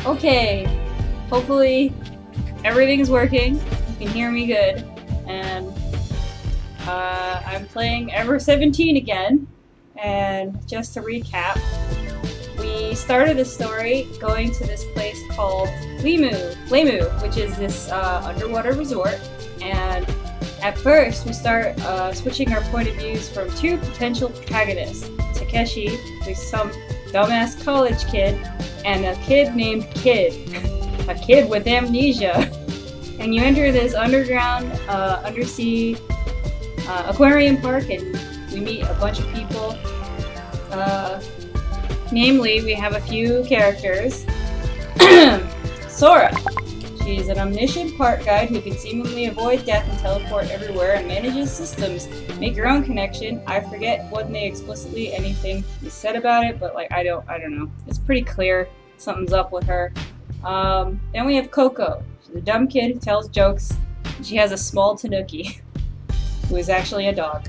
Okay, hopefully everything's working. You can hear me good. And I'm playing Ever 17 again. And just to recap, we started the story going to this place called Lemu, which is this underwater resort. And at first, we start switching our point of views from two potential protagonists. Takeshi, who's some dumbass college kid, and a kid named Kid. A kid with amnesia. And you enter this underground, undersea aquarium park, and we meet a bunch of people. Namely, we have a few characters. Sora. She's an omniscient park guide who can seemingly avoid death and teleport everywhere and manages systems. Make your own connection. I forget when they explicitly anything is said about it, but like I don't know. It's pretty clear something's up with her. Then we have Coco. She's a dumb kid who tells jokes. She has a small tanuki, who is actually a dog.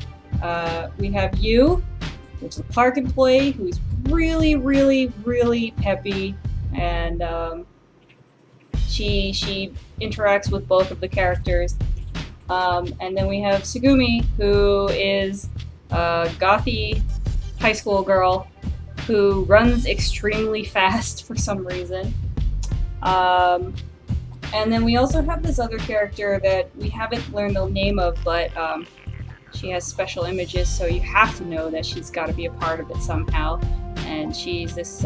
We have Yu, which is a park employee who's really peppy, and she interacts with both of the characters. And then we have Sugumi, who is a gothy high school girl who runs extremely fast for some reason. And then we also have this other character that we haven't learned the name of, but she has special images, so you have to know that she's got to be a part of it somehow. And she's this,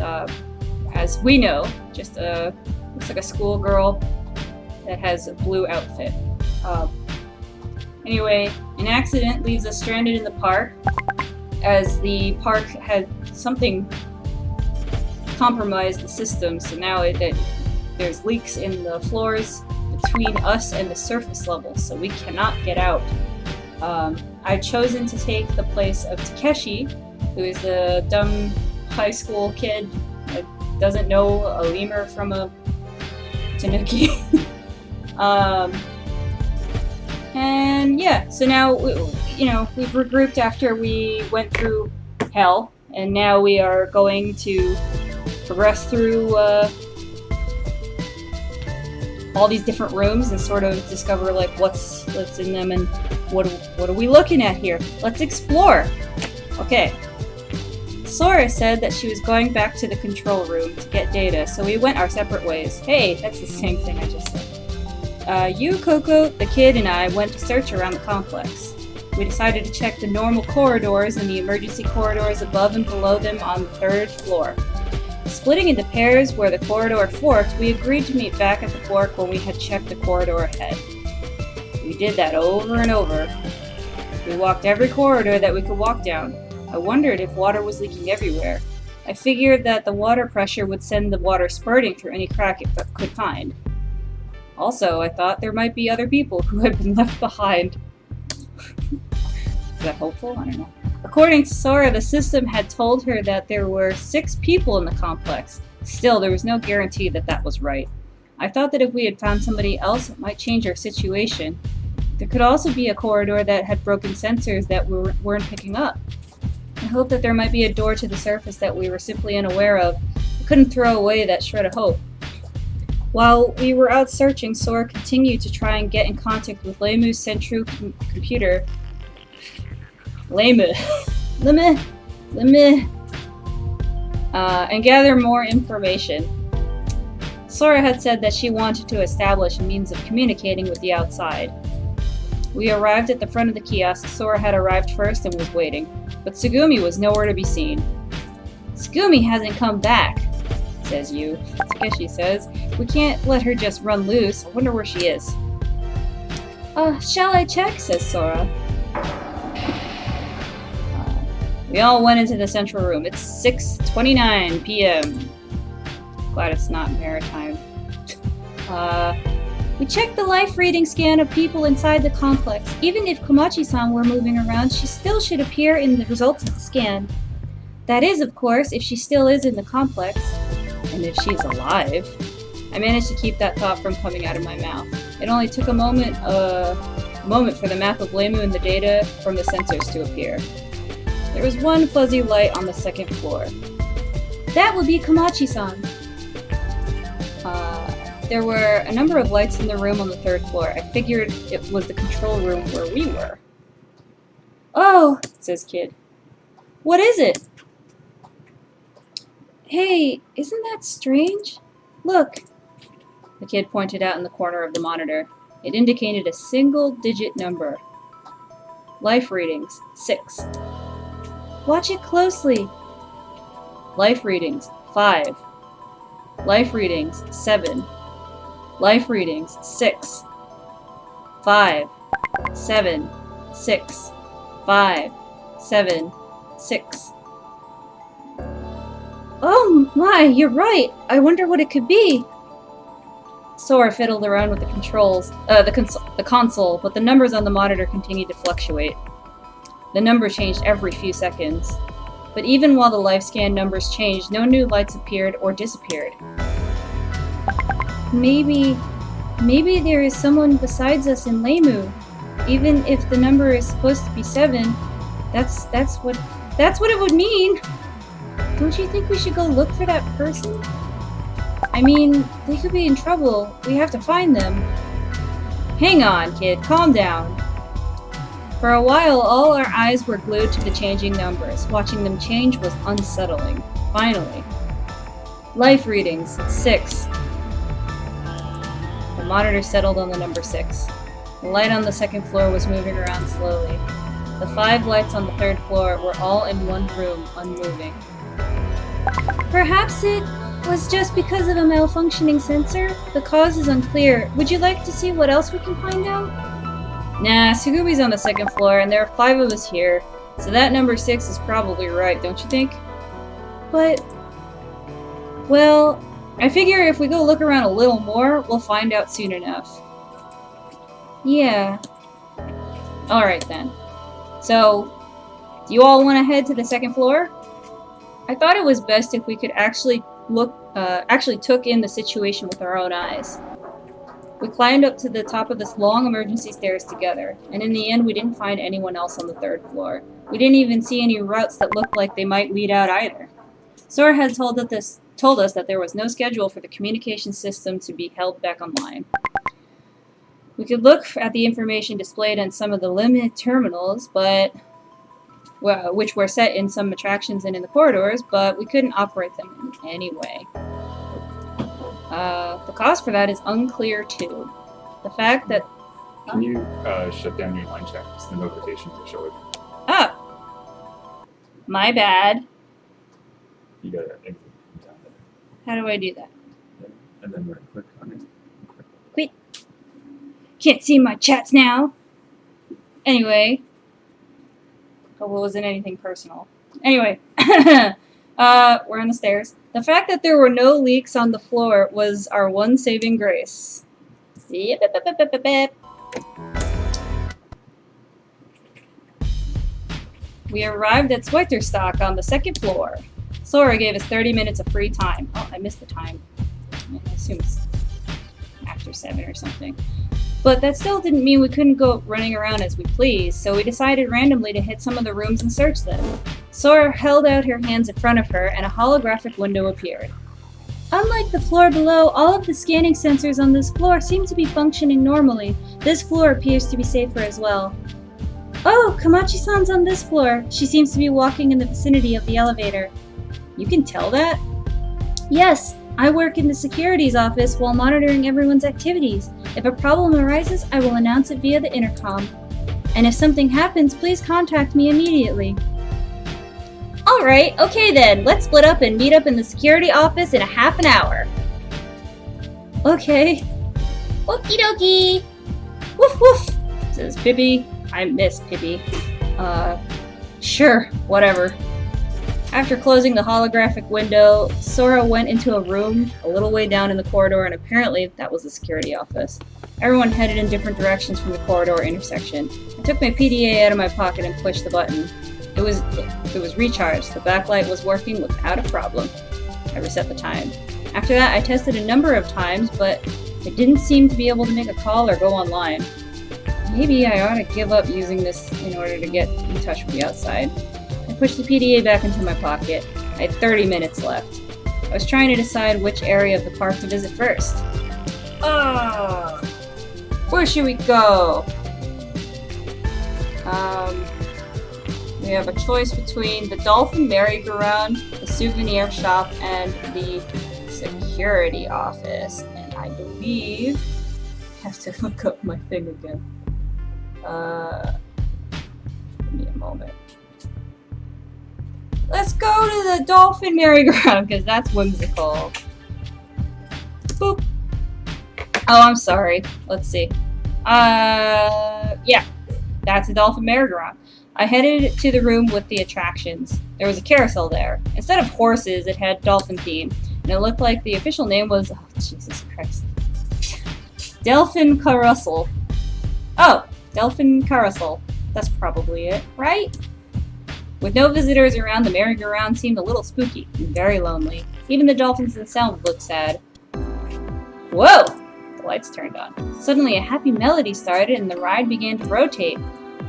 as we know, just looks like a schoolgirl that has a blue outfit. Anyway, an accident leaves us stranded in the park, as the park had something compromised the system, so now there's leaks in the floors between us and the surface level, so we cannot get out. I've chosen to take the place of Takeshi, who is the dumb high school kid that doesn't know a lemur from a tanuki. And yeah, so now we've regrouped after we went through hell, and now we are going to progress through all these different rooms and sort of discover like what's in them and what are we looking at here. Let's explore. Okay. Sora said that she was going back to the control room to get data, so we went our separate ways. Hey, that's the same thing I just said. You, Coco, the kid, and I went to search around the complex. We decided to check the normal corridors and the emergency corridors above and below them on the 3rd floor. Splitting into pairs where the corridor forked, we agreed to meet back at the fork when we had checked the corridor ahead. We did that over and over. We walked every corridor that we could walk down. I wondered if water was leaking everywhere. I figured that the water pressure would send the water spurting through any crack it could find. Also, I thought there might be other people who had been left behind. Is that hopeful? I don't know. According to Sora, the system had told her that there were 6 people in the complex. Still, there was no guarantee that that was right. I thought that if we had found somebody else, it might change our situation. There could also be a corridor that had broken sensors that we weren't picking up. I hoped that there might be a door to the surface that we were simply unaware of. I couldn't throw away that shred of hope. While we were out searching, Sora continued to try and get in contact with Lemu's central computer. Lemu. And gather more information. Sora had said that she wanted to establish a means of communicating with the outside. We arrived at the front of the kiosk. Sora had arrived first and was waiting, but Sugumi was nowhere to be seen. Sugumi hasn't come back, says Yu. Takeshi says, we can't let her just run loose. I wonder where she is. Shall I check, says Sora. We all went into the central room. It's 6:29 p.m. Glad it's not maritime. We checked the life reading scan of people inside the complex. Even if Komachi-san were moving around, she still should appear in the results of the scan. That is, of course, if she still is in the complex. And if she's alive. I managed to keep that thought from coming out of my mouth. It only took a moment for the map of Lemu and the data from the sensors to appear. There was one fuzzy light on the 2nd floor. That would be Komachi-san. there were a number of lights in the room on the 3rd floor. I figured it was the control room where we were. Oh, says Kid. What is it? Hey, isn't that strange? Look. The kid pointed out in the corner of the monitor. It indicated a single-digit number. Life readings, 6. Watch it closely. Life readings, 5. Life readings, 7. Life readings, 6. 5. 7. 6. 5. 7. 6. Oh my, you're right. I wonder what it could be. Sora fiddled around with the controls, the console, but the numbers on the monitor continued to fluctuate. The number changed every few seconds. But even while the life scan numbers changed, no new lights appeared or disappeared. Maybe there is someone besides us in Lemu. Even if the number is supposed to be 7, that's what it would mean. Don't you think we should go look for that person? I mean, they could be in trouble. We have to find them. Hang on, kid. Calm down. For a while, all our eyes were glued to the changing numbers. Watching them change was unsettling. Finally. Life readings, 6. The monitor settled on the number 6. The light on the 2nd floor was moving around slowly. The 5 lights on the 3rd floor were all in one room, unmoving. Perhaps it was just because of a malfunctioning sensor? The cause is unclear. Would you like to see what else we can find out? Nah, Sugubi's on the 2nd floor, and there are 5 of us here, so that number 6 is probably right, don't you think? But... well, I figure if we go look around a little more, we'll find out soon enough. Yeah. Alright then. So, do you all want to head to the 2nd floor? I thought it was best if we could actually took in the situation with our own eyes. We climbed up to the top of this long emergency stairs together, and in the end we didn't find anyone else on the 3rd floor. We didn't even see any routes that looked like they might lead out either. Sora had told us that there was no schedule for the communication system to be held back online. We could look at the information displayed on some of the limited terminals, which were set in some attractions and in the corridors, but we couldn't operate them in any way. The cause for that is unclear too. The fact that... Can you shut down your line checks? The notifications are showing. Oh! My bad. You gotta exit down there. How do I do that? Yeah. And then right click on it. Quit. Can't see my chats now. Anyway. Oh, well, it wasn't anything personal. Anyway. We're on the stairs. The fact that there were no leaks on the floor was our one saving grace. Yep. We arrived at Swetterstock on the 2nd floor. Sora gave us 30 minutes of free time. Oh, I missed the time. I assume it's after 7 or something. But that still didn't mean we couldn't go running around as we pleased, so we decided randomly to hit some of the rooms and search them. Sora held out her hands in front of her, and a holographic window appeared. Unlike the floor below, all of the scanning sensors on this floor seem to be functioning normally. This floor appears to be safer as well. Oh, Kamachi-san's on this floor. She seems to be walking in the vicinity of the elevator. You can tell that? Yes, I work in the securities office while monitoring everyone's activities. If a problem arises, I will announce it via the intercom. And if something happens, please contact me immediately. Alright, okay then, let's split up and meet up in the security office in a half an hour. Okay. Okie dokie! Woof woof! Says Pippi. I miss Pippi. Sure, whatever. After closing the holographic window, Sora went into a room a little way down in the corridor, and apparently that was the security office. Everyone headed in different directions from the corridor intersection. I took my PDA out of my pocket and pushed the button. It was recharged. The backlight was working without a problem. I reset the time. After that, I tested a number of times, but it didn't seem to be able to make a call or go online. Maybe I ought to give up using this in order to get in touch with the outside. I pushed the PDA back into my pocket. I had 30 minutes left. I was trying to decide which area of the park to visit first. Where should we go? We have a choice between the dolphin merry-go-round, the souvenir shop, and the security office. And I believe I have to look up my thing again. Give me a moment. Let's go to the dolphin merry-go-round because that's whimsical. Boop. Oh, I'm sorry. Let's see. Yeah, that's a dolphin merry-go-round. I headed to the room with the attractions. There was a carousel there. Instead of horses, it had dolphin theme, and it looked like the official name was, oh, Jesus Christ. Delphin Carousel. Oh, Delphin Carousel. That's probably it, right? With no visitors around, the merry-go-round seemed a little spooky and very lonely. Even the dolphins themselves looked sad. Whoa! The lights turned on. Suddenly a happy melody started and the ride began to rotate.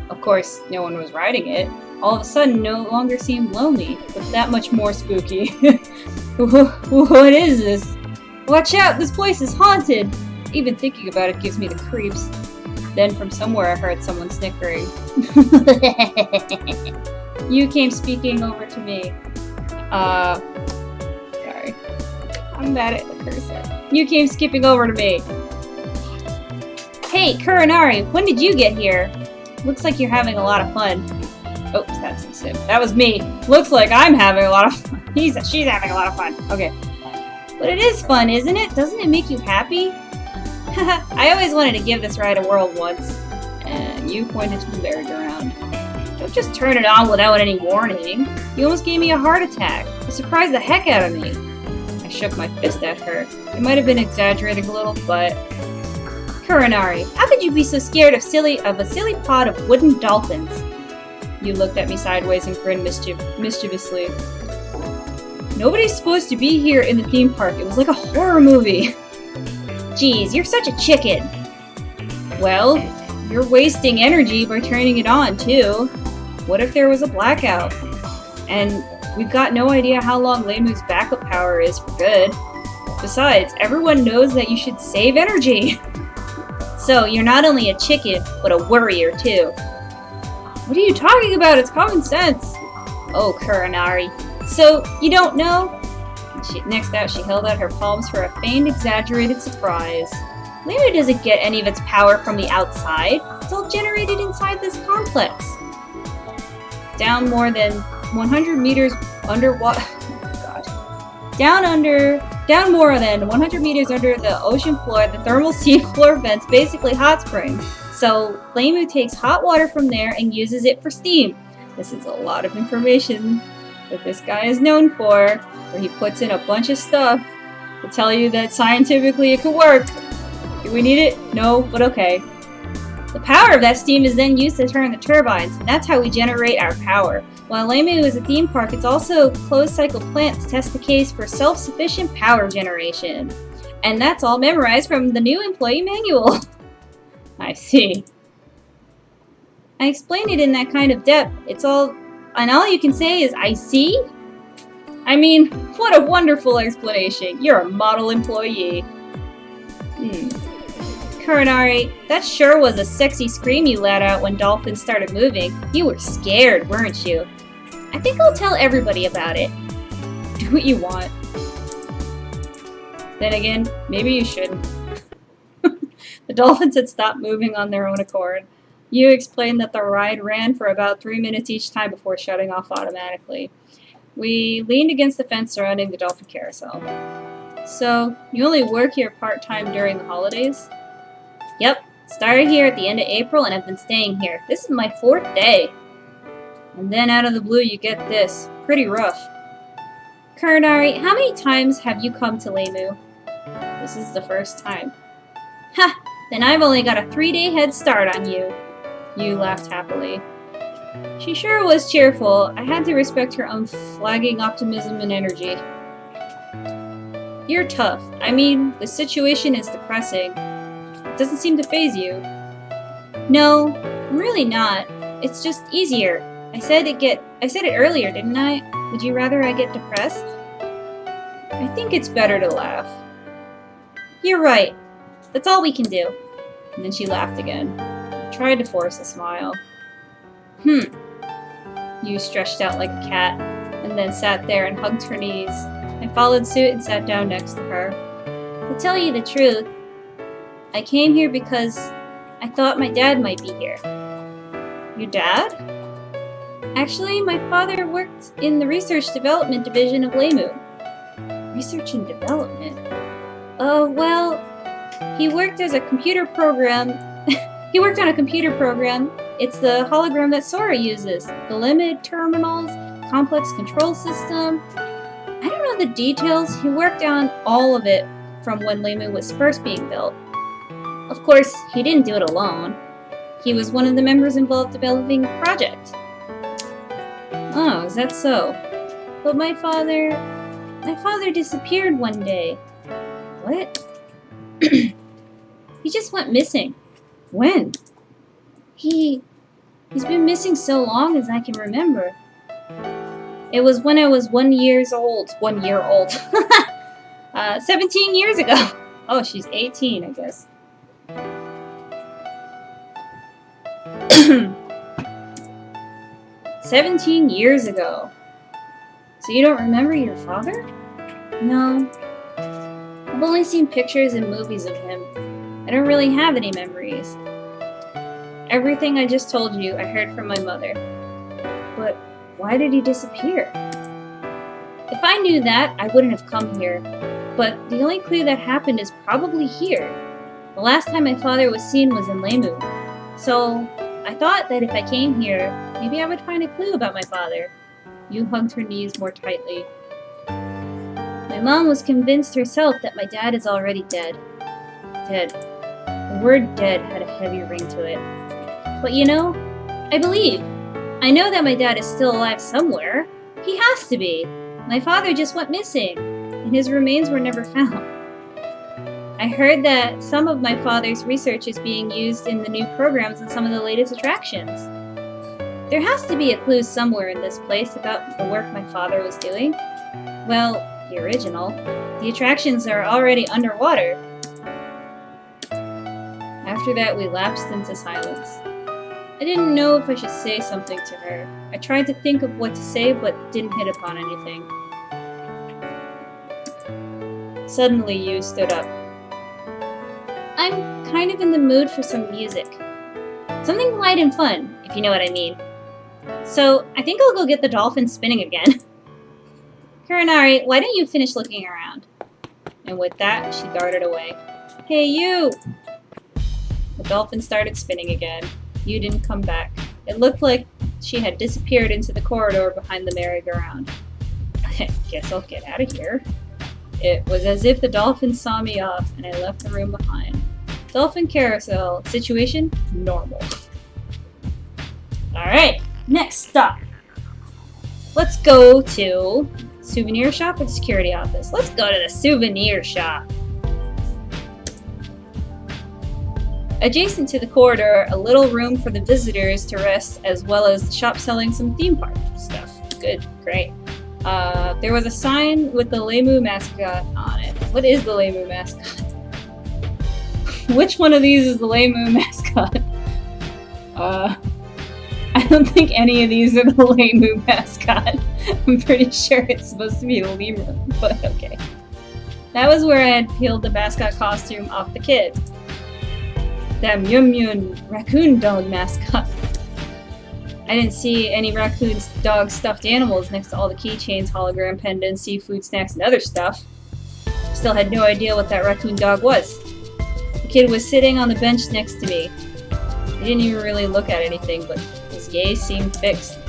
Of course, no one was riding it. All of a sudden, no longer seemed lonely, but that much more spooky. What is this? Watch out, this place is haunted! Even thinking about it gives me the creeps. Then from somewhere I heard someone snickering. You came speaking over to me. Sorry. I'm bad at the cursor. You came skipping over to me. Hey, Kurinari, when did you get here? Looks like you're having a lot of fun. Oops, that's him. That was me. Looks like I'm having a lot of fun. She's having a lot of fun. Okay. But it is fun, isn't it? Doesn't it make you happy? I always wanted to give this ride a whirl once. And you pointed to the merry-go-round. Don't just turn it on without any warning. You almost gave me a heart attack. You surprised the heck out of me. I shook my fist at her. It might have been exaggerating a little, but... Kurinari, how could you be so scared of a silly pod of wooden dolphins? You looked at me sideways and grinned mischievously. Nobody's supposed to be here in the theme park. It was like a horror movie. Geez, you're such a chicken. Well, you're wasting energy by turning it on, too. What if there was a blackout? And we've got no idea how long Leimu's backup power is for good. Besides, everyone knows that you should save energy. So, you're not only a chicken, but a worrier, too. What are you talking about? It's common sense. Oh, Kurinari. So, you don't know? Next out, she held out her palms for a faint, exaggerated surprise. Leimu doesn't get any of its power from the outside. It's all generated inside this complex. Down more than 100 meters underwater. Oh, God. Down more than 100 meters under the ocean floor, the thermal sea floor vents basically hot springs. So, Leimu takes hot water from there and uses it for steam. This is a lot of information that this guy is known for, where he puts in a bunch of stuff to tell you that scientifically it could work. Do we need it? No, but okay. The power of that steam is then used to turn the turbines, and that's how we generate our power. While Leimu is a theme park, it's also a closed-cycle plant to test the case for self-sufficient power generation. And that's all memorized from the new employee manual. I see. I explained it in that kind of depth. And all you can say is, I see? I mean, what a wonderful explanation. You're a model employee. Kurinari, that sure was a sexy scream you let out when dolphins started moving. You were scared, weren't you? I think I'll tell everybody about it. Do what you want. Then again, maybe you shouldn't. The dolphins had stopped moving on their own accord. You explained that the ride ran for about 3 minutes each time before shutting off automatically. We leaned against the fence surrounding the dolphin carousel. So, you only work here part-time during the holidays? Yep, started here at the end of April and have been staying here. This is my 4th day. And then out of the blue you get this. Pretty rough. Kurinari, how many times have you come to Leimu? This is the first time. Ha! Then I've only got a 3-day head start on you. You laughed happily. She sure was cheerful. I had to respect her unflagging optimism and energy. You're tough. I mean, the situation is depressing. It doesn't seem to faze you. No, I'm really not. It's just easier. I said it earlier, didn't I? Would you rather I get depressed? I think it's better to laugh. You're right. That's all we can do. And then she laughed again. I tried to force a smile. You stretched out like a cat, and then sat there and hugged her knees. I followed suit and sat down next to her. To tell you the truth, I came here because I thought my dad might be here. Your dad? Actually, my father worked in the Research Development Division of Lemu. Research and Development? Well, he worked as a computer program. He worked on a computer program. It's the hologram that Sora uses. The limit terminals, complex control system. I don't know the details. He worked on all of it from when Lemu was first being built. Of course, he didn't do it alone. He was one of the members involved developing the project. Oh, is that so? But my father disappeared one day. What? He just went missing. When? He's been missing so long as I can remember. It was when I was 1 year old. 1 year old. 17 years ago. Oh, she's 18, I guess. 17 years ago. So you don't remember your father? No. I've only seen pictures and movies of him. I don't really have any memories. Everything I just told you, I heard from my mother. But why did he disappear? If I knew that, I wouldn't have come here. But the only clue that happened is probably here. The last time my father was seen was in Lemu. So I thought that if I came here, maybe I would find a clue about my father. You hugged her knees more tightly. My mom was convinced herself that my dad is already dead. Dead. The word dead had a heavy ring to it. But you know, I believe. I know that my dad is still alive somewhere. He has to be. My father just went missing, and his remains were never found. I heard that some of my father's research is being used in the new programs and some of the latest attractions. There has to be a clue somewhere in this place about the work my father was doing. Well, the original. The attractions are already underwater. After that, we lapsed into silence. I didn't know if I should say something to her. I tried to think of what to say, but didn't hit upon anything. Suddenly, Yu stood up. I'm kind of in the mood for some music. Something light and fun, if you know what I mean. So, I think I'll go get the dolphin spinning again. Kurinari, why don't you finish looking around? And with that, she darted away. Hey, you! The dolphin started spinning again. Yu didn't come back. It looked like she had disappeared into the corridor behind the merry-go-round. Guess I'll get out of here. It was as if the dolphin saw me off, and I left the room behind. Dolphin carousel. Situation? Normal. Alright, next stop. Let's go to souvenir shop or the security office. Let's go to the souvenir shop. Adjacent to the corridor, a little room for the visitors to rest, as well as the shop selling some theme park stuff. Good, great. There was a sign with the Lemu mascot on it. What is the Lemu mascot? Which one of these is the Lemu mascot? I don't think any of these are the Lemu mascot. I'm pretty sure it's supposed to be the lemur, but okay. That was where I had peeled the mascot costume off the kid. That Myun raccoon dog mascot. I didn't see any raccoons, dogs, stuffed animals next to all the keychains, hologram pendants, seafood snacks, and other stuff. Still had no idea what that raccoon dog was. The kid was sitting on the bench next to me. He didn't even really look at anything, but his gaze seemed fixed.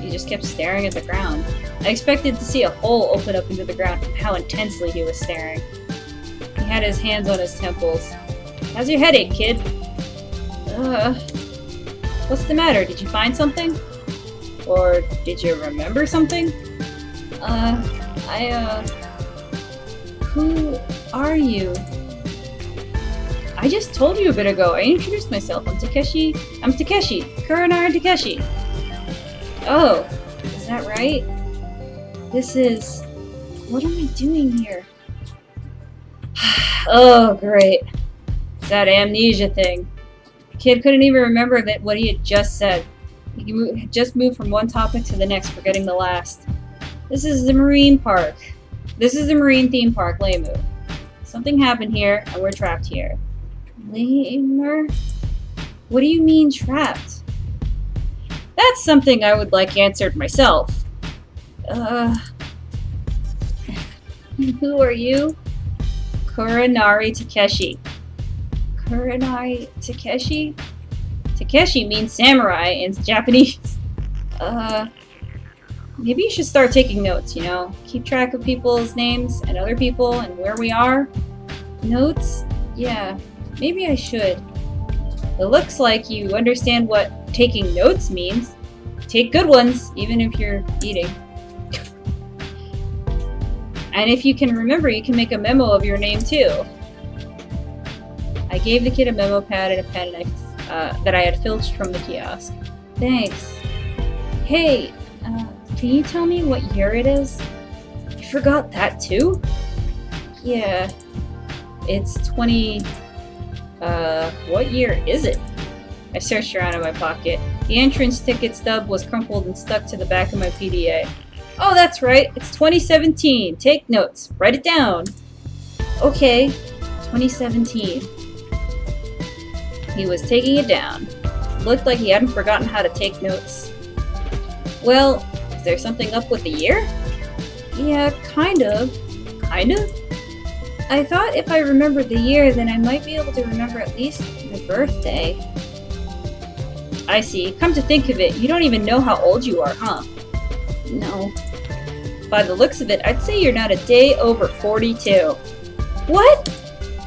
He just kept staring at the ground. I expected to see a hole open up into the ground from how intensely he was staring. He had his hands on his temples. How's your headache, kid? What's the matter? Did you find something? Or did you remember something? Who are you? I just told you a bit ago. I introduced myself. I'm Takeshi. Kurinari Takeshi. Oh, is that right? What am I doing here? Oh, great. It's that amnesia thing. The kid couldn't even remember what he had just said. He had just moved from one topic to the next, forgetting the last. This is the marine park. This is the marine theme park, Lemu. Something happened here, and we're trapped here. Lemur? What do you mean trapped? That's something I would like answered myself. Who are you? Kuranari Takeshi. Kuranari Takeshi? Takeshi means samurai in Japanese. Maybe you should start taking notes, you know? Keep track of people's names and other people and where we are. Notes? Yeah, maybe I should. It looks like you understand what taking notes means. Take good ones, even if you're eating. And if you can remember, you can make a memo of your name too. I gave the kid a memo pad and a pen that I had filched from the kiosk. Thanks. Hey, can you tell me what year it is? You forgot that too? Yeah. It's 20... what year is it? I searched around in my pocket. The entrance ticket stub was crumpled and stuck to the back of my PDA. Oh, that's right. It's 2017. Take notes. Write it down. Okay. 2017. He was taking it down. Looked like he hadn't forgotten how to take notes. Well, is there something up with the year? Yeah, kind of. Kind of? I thought if I remembered the year, then I might be able to remember at least the birthday. I see. Come to think of it, you don't even know how old you are, huh? No. By the looks of it, I'd say you're not a day over 42. What?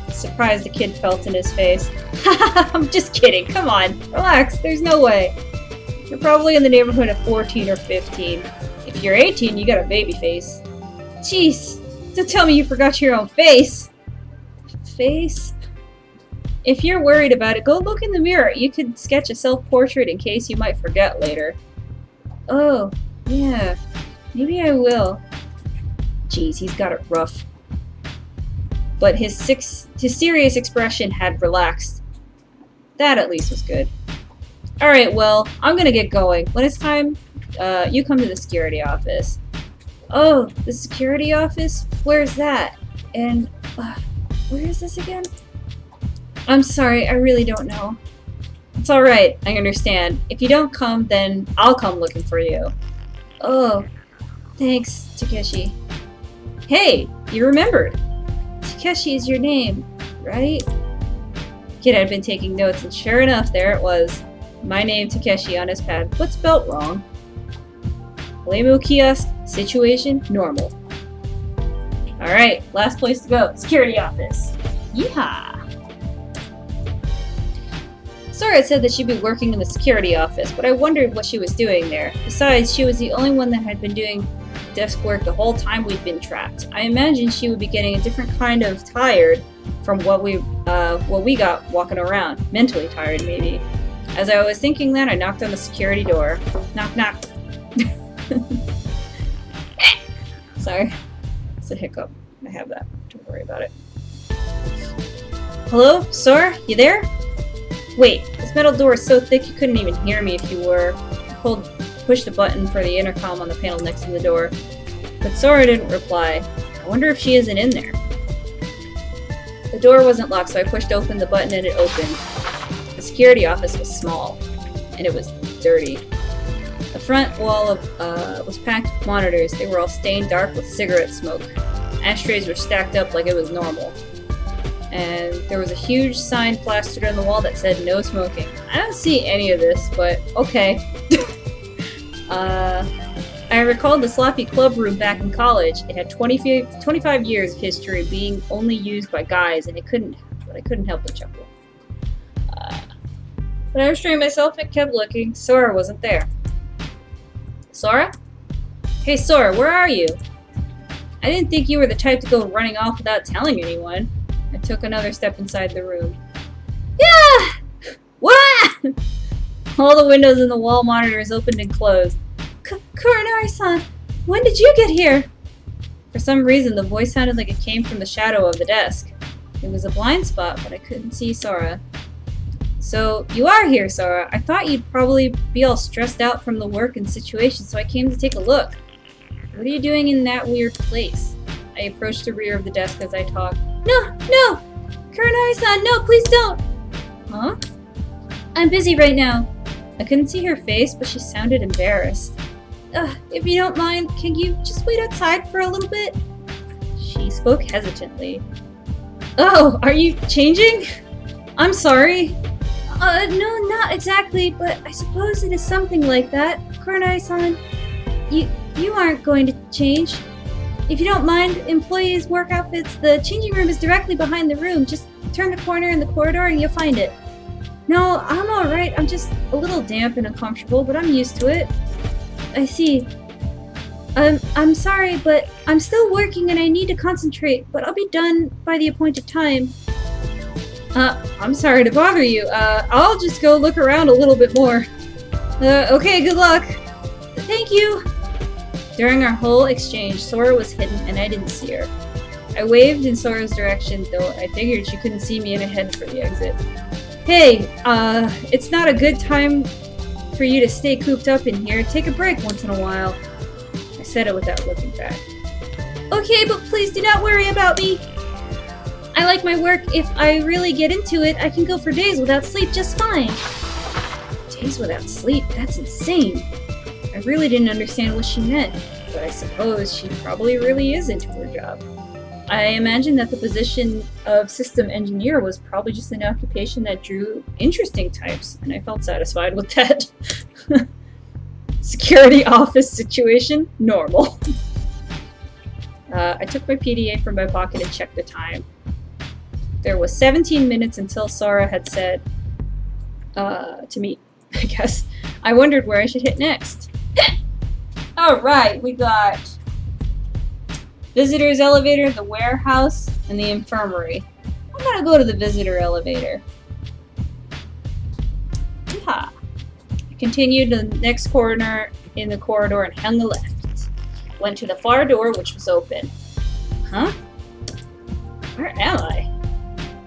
Surprise the kid felt in his face. I'm just kidding. Come on. Relax. There's no way. You're probably in the neighborhood of 14 or 15. If you're 18, you got a baby face. Jeez. Don't tell me you forgot your own face. Face? If you're worried about it, go look in the mirror. You could sketch a self-portrait in case you might forget later. Oh, yeah. Maybe I will. Jeez, he's got it rough. But his serious expression had relaxed. That at least was good. Alright, well, I'm gonna get going. When it's time, you come to the security office. Oh, the security office? Where's that? And, where is this again? I'm sorry, I really don't know. It's alright, I understand. If you don't come, then I'll come looking for you. Oh, thanks, Takeshi. Hey, you remembered. Takeshi is your name, right? Kid had been taking notes, and sure enough, there it was. My name, Takeshi, on his pad, but spelt wrong. Lemu kiosk, situation, normal. Alright, last place to go. Security office. Yeehaw! Sora said that she'd be working in the security office, but I wondered what she was doing there. Besides, she was the only one that had been doing desk work the whole time we'd been trapped. I imagined she would be getting a different kind of tired from what we got walking around. Mentally tired, maybe. As I was thinking that, I knocked on the security door. Knock, knock. Sorry. It's a hiccup. I have that. Don't worry about it. Hello? Sora? You there? Wait, this metal door is so thick you couldn't even hear me if you were. I pushed the button for the intercom on the panel next to the door. But Sora didn't reply. I wonder if she isn't in there. The door wasn't locked, so I pushed open the button and it opened. The security office was small, and it was dirty. The front wall was packed with monitors. They were all stained dark with cigarette smoke. Ashtrays were stacked up like it was normal. And there was a huge sign plastered on the wall that said no smoking. I don't see any of this, but okay. I recalled the sloppy club room back in college. It had 25 years of history being only used by guys, and I couldn't help but chuckle. But I restrained myself and kept looking. Sora wasn't there. Sora? Hey Sora, where are you? I didn't think you were the type to go running off without telling anyone. I took another step inside the room. Yeah! What? All the windows in the wall monitors opened and closed. Kuranari-san, when did you get here? For some reason, the voice sounded like it came from the shadow of the desk. It was a blind spot, but I couldn't see Sora. So, you are here, Sora. I thought you'd probably be all stressed out from the work and situation, so I came to take a look. What are you doing in that weird place? I approached the rear of the desk as I talked. No! No! Kurenai-san, no, please don't! Huh? I'm busy right now. I couldn't see her face, but she sounded embarrassed. If you don't mind, can you just wait outside for a little bit? She spoke hesitantly. Oh, are you changing? I'm sorry. No, not exactly, but I suppose it is something like that. Kurenai-san, you aren't going to change. If you don't mind employees' work outfits, the changing room is directly behind the room. Just turn the corner in the corridor and you'll find it. No, I'm alright. I'm just a little damp and uncomfortable, but I'm used to it. I see. I'm sorry, but I'm still working and I need to concentrate, but I'll be done by the appointed time. I'm sorry to bother you. I'll just go look around a little bit more. Okay, good luck. Thank you. During our whole exchange, Sora was hidden and I didn't see her. I waved in Sora's direction, though I figured she couldn't see me and I headed for the exit. Hey, it's not a good time for you to stay cooped up in here. Take a break once in a while. I said it without looking back. Okay, but please do not worry about me. I like my work. If I really get into it, I can go for days without sleep just fine. Days without sleep? That's insane. I really didn't understand what she meant, but I suppose she probably really is into her job. I imagine that the position of system engineer was probably just an occupation that drew interesting types, and I felt satisfied with that. Security office situation? Normal. I took my PDA from my pocket and checked the time. There was 17 minutes until Sora had said, to meet, I guess. I wondered where I should hit next. Alright, we got visitor's elevator, the warehouse, and the infirmary. I'm gonna go to the visitor elevator. Yeehaw. I continued to the next corner in the corridor and hung a left. Went to the far door, which was open. Huh? Where am I?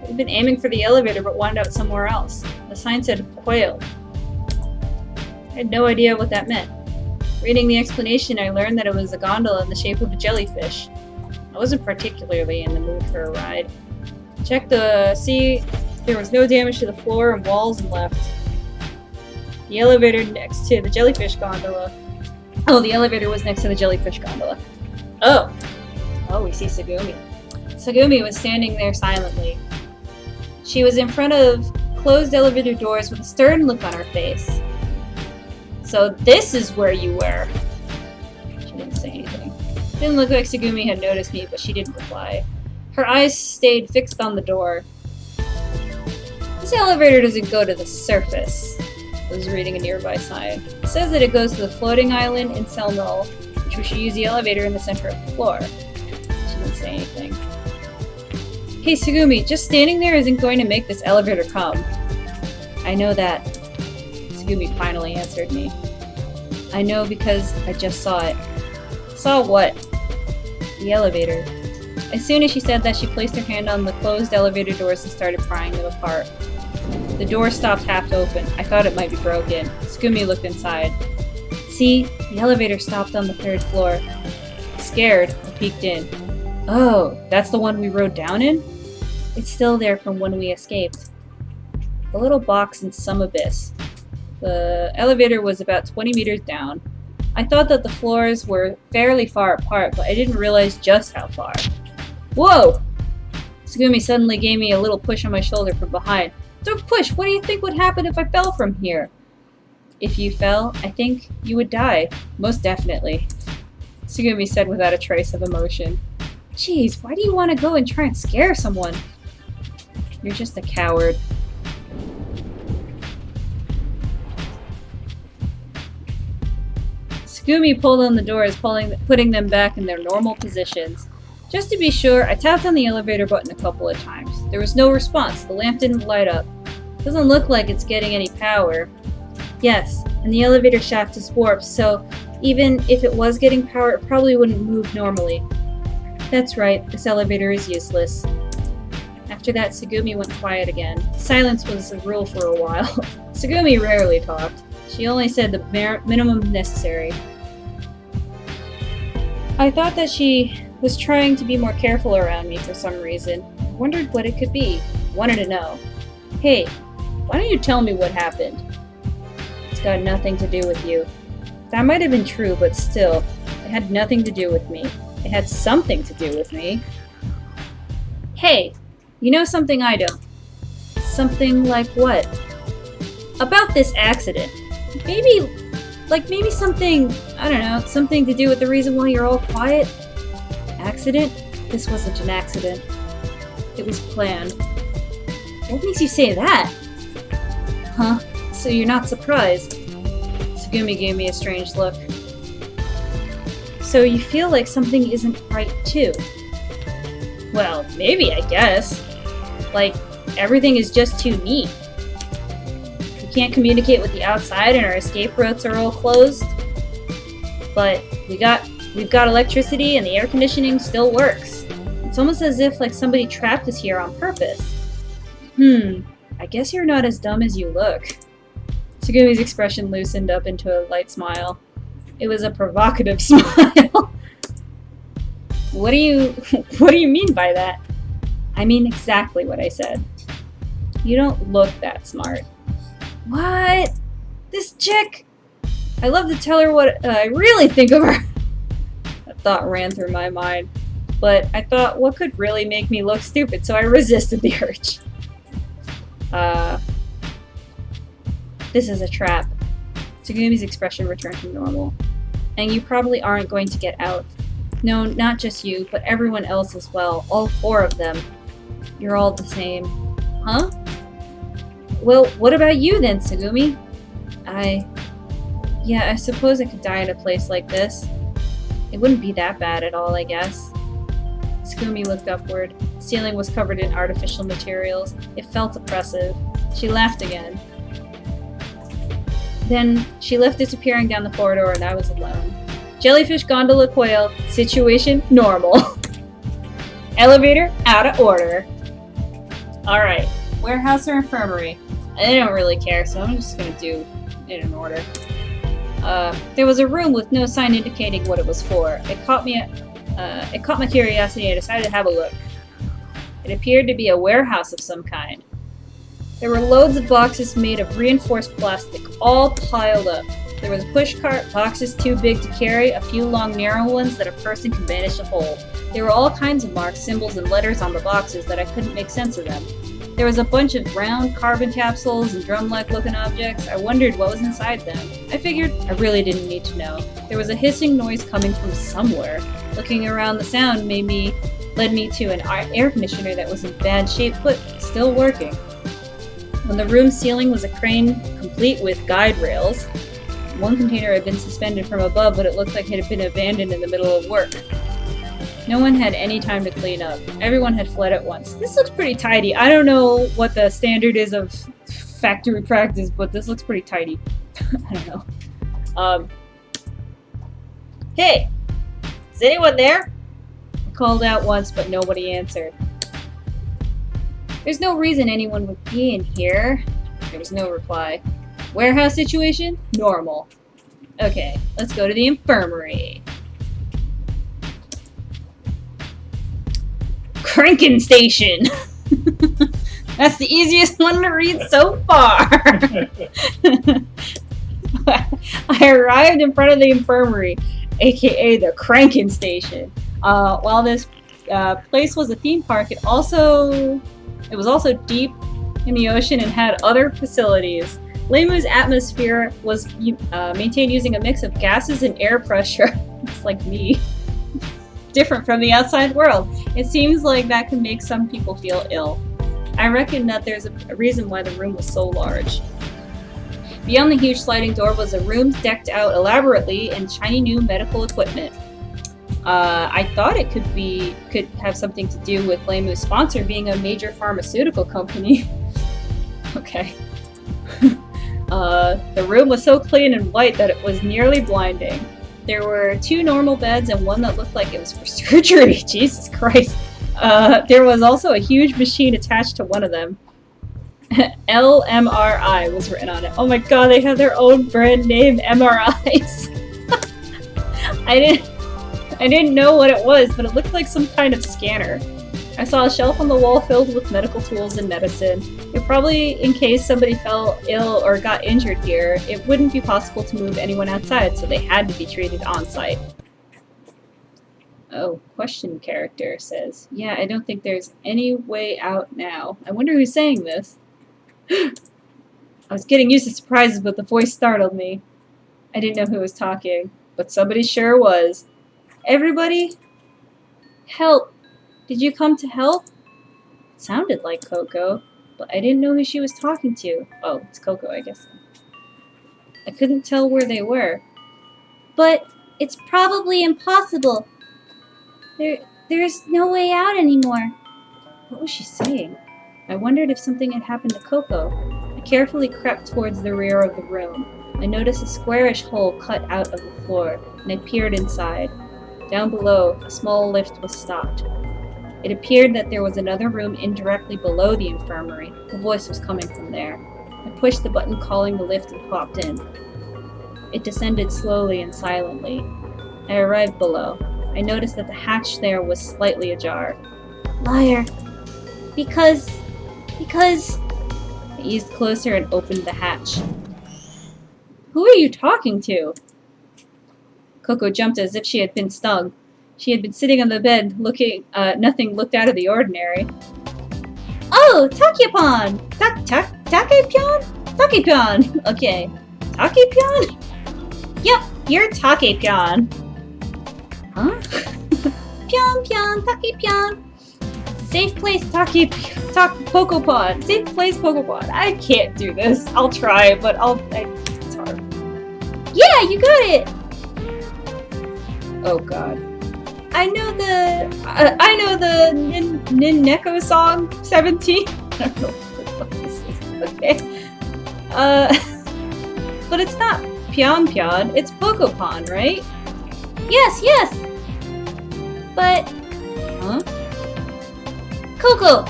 I've been aiming for the elevator but wound up somewhere else. The sign said quail. I had no idea what that meant. Reading the explanation, I learned that it was a gondola in the shape of a jellyfish. I wasn't particularly in the mood for a ride. Checked to see there was no damage to the floor and walls and left. The elevator next to the jellyfish gondola. Oh, the elevator was next to the jellyfish gondola. Oh, we see Tsugumi. Tsugumi was standing there silently. She was in front of closed elevator doors with a stern look on her face. So this is where you were. She didn't say anything. Didn't look like Tsugumi had noticed me, but she didn't reply. Her eyes stayed fixed on the door. This elevator doesn't go to the surface. I was reading a nearby sign. It says that it goes to the floating island in Selnull, which we should use the elevator in the center of the floor. She didn't say anything. Hey Tsugumi, just standing there isn't going to make this elevator come. I know that. Tsugumi finally answered me. I know because I just saw it. Saw what? The elevator. As soon as she said that, she placed her hand on the closed elevator doors and started prying them apart. The door stopped half open. I thought it might be broken. Tsugumi looked inside. See, the elevator stopped on the 3rd floor. Scared, I peeked in. Oh, that's the one we rode down in? It's still there from when we escaped. The little box in some abyss. The elevator was about 20 meters down. I thought that the floors were fairly far apart, but I didn't realize just how far. Whoa! Tsugumi suddenly gave me a little push on my shoulder from behind. Don't push! What do you think would happen if I fell from here? If you fell, I think you would die. Most definitely. Tsugumi said without a trace of emotion. Jeez, why do you want to go and try and scare someone? You're just a coward. Tsugumi pulled on the doors, putting them back in their normal positions. Just to be sure, I tapped on the elevator button a couple of times. There was no response. The lamp didn't light up. Doesn't look like it's getting any power. Yes, and the elevator shaft is warped, so even if it was getting power, it probably wouldn't move normally. That's right, this elevator is useless. After that, Tsugumi went quiet again. Silence was a rule for a while. Tsugumi rarely talked. She only said the minimum necessary. I thought that she was trying to be more careful around me for some reason. I wondered what it could be. Wanted to know. Hey, why don't you tell me what happened? It's got nothing to do with you. That might have been true, but still, it had nothing to do with me. It had something to do with me. Hey, you know something I don't. Something like what? About this accident. Maybe something, I don't know, something to do with the reason why you're all quiet? Accident? This wasn't an accident. It was planned. What makes you say that? Huh? So you're not surprised? Tsugumi gave me a strange look. So you feel like something isn't right too? Well, maybe, I guess. Like, everything is just too neat. We can't communicate with the outside and our escape routes are all closed. But we've got electricity and the air conditioning still works. It's almost as if like somebody trapped us here on purpose. I guess you're not as dumb as you look. Tsugumi's expression loosened up into a light smile. It was a provocative smile. What do you mean by that? I mean exactly what I said. You don't look that smart. What? This chick? I love to tell her what I really think of her. That thought ran through my mind. But I thought, what could really make me look stupid, so I resisted the urge. This is a trap. Tsugumi's expression returned to normal. And you probably aren't going to get out. No, not just you, but everyone else as well. All 4 of them. You're all the same. Huh? Well, what about you then, Tsugumi? Yeah, I suppose I could die in a place like this. It wouldn't be that bad at all, I guess. Tsugumi looked upward. The ceiling was covered in artificial materials. It felt oppressive. She laughed again. Then she left disappearing down the corridor and I was alone. Jellyfish gondola quail, situation normal. Elevator out of order. Alright, warehouse or infirmary? I don't really care, so I'm just gonna do it in order. There was a room with no sign indicating what it was for. It caught my curiosity and I decided to have a look. It appeared to be a warehouse of some kind. There were loads of boxes made of reinforced plastic, all piled up. There was a push cart, boxes too big to carry, a few long narrow ones that a person could manage to hold. There were all kinds of marks, symbols, and letters on the boxes that I couldn't make sense of them. There was a bunch of round carbon capsules and drum-like looking objects. I wondered what was inside them. I figured I really didn't need to know. There was a hissing noise coming from somewhere. Looking around, the sound led me to an air conditioner that was in bad shape but still working. On the room ceiling was a crane complete with guide rails. One container had been suspended from above, but it looked like it had been abandoned in the middle of work. No one had any time to clean up. Everyone had fled at once. This looks pretty tidy. I don't know what the standard is of factory practice, but this looks pretty tidy. I don't know. Hey! Is anyone there? I called out once, but nobody answered. There's no reason anyone would be in here. There was no reply. Warehouse situation? Normal. Okay, let's go to the infirmary. Cranking station! That's the easiest one to read so far! I arrived in front of the infirmary, aka the cranking station. While this place was a theme park, it was also deep in the ocean and had other facilities. Lemu's atmosphere was maintained using a mix of gases and air pressure. It's like me. Different from the outside world. It seems like that can make some people feel ill. I reckon that there's a reason why the room was so large. Beyond the huge sliding door was a room decked out elaborately in shiny new medical equipment. I thought it could have something to do with Lemu's sponsor being a major pharmaceutical company. Okay. The room was so clean and white that it was nearly blinding. There were 2 normal beds and one that looked like it was for surgery. Jesus Christ. There was also a huge machine attached to one of them. LMRI was written on it. Oh my god, they have their own brand name MRIs. I didn't know what it was, but it looked like some kind of scanner. I saw a shelf on the wall filled with medical tools and medicine. It probably in case somebody fell ill or got injured here, it wouldn't be possible to move anyone outside, so they had to be treated on site. Oh, question character says, yeah, I don't think there's any way out now. I wonder who's saying this. I was getting used to surprises, but the voice startled me. I didn't know who was talking, but somebody sure was. Everybody? Help! Did you come to help? It sounded like Coco, but I didn't know who she was talking to. Oh, it's Coco, I guess. I couldn't tell where they were. But it's probably impossible. There's no way out anymore. What was she saying? I wondered if something had happened to Coco. I carefully crept towards the rear of the room. I noticed a squarish hole cut out of the floor, and I peered inside. Down below, a small lift was stopped. It appeared that there was another room indirectly below the infirmary. The voice was coming from there. I pushed the button calling the lift and hopped in. It descended slowly and silently. I arrived below. I noticed that the hatch there was slightly ajar. Liar. Because... I eased closer and opened the hatch. Who are you talking to? Coco jumped as if she had been stung. She had been sitting on the bed, looking, nothing looked out of the ordinary. Oh, Takepon! Takepon? Takepon! Okay. Takepon? Yep, you're Takepon. Huh? Pyon, Takepon. Safe place, Pokopon. Safe place, Pokopon. I can't do this. I'll try, but it's hard. Yeah, you got it! Oh god. I know the Ninneko song 17. I don't know what this is. Okay. But it's not Pyon, it's Pokopon, right? Yes. But huh? Coco!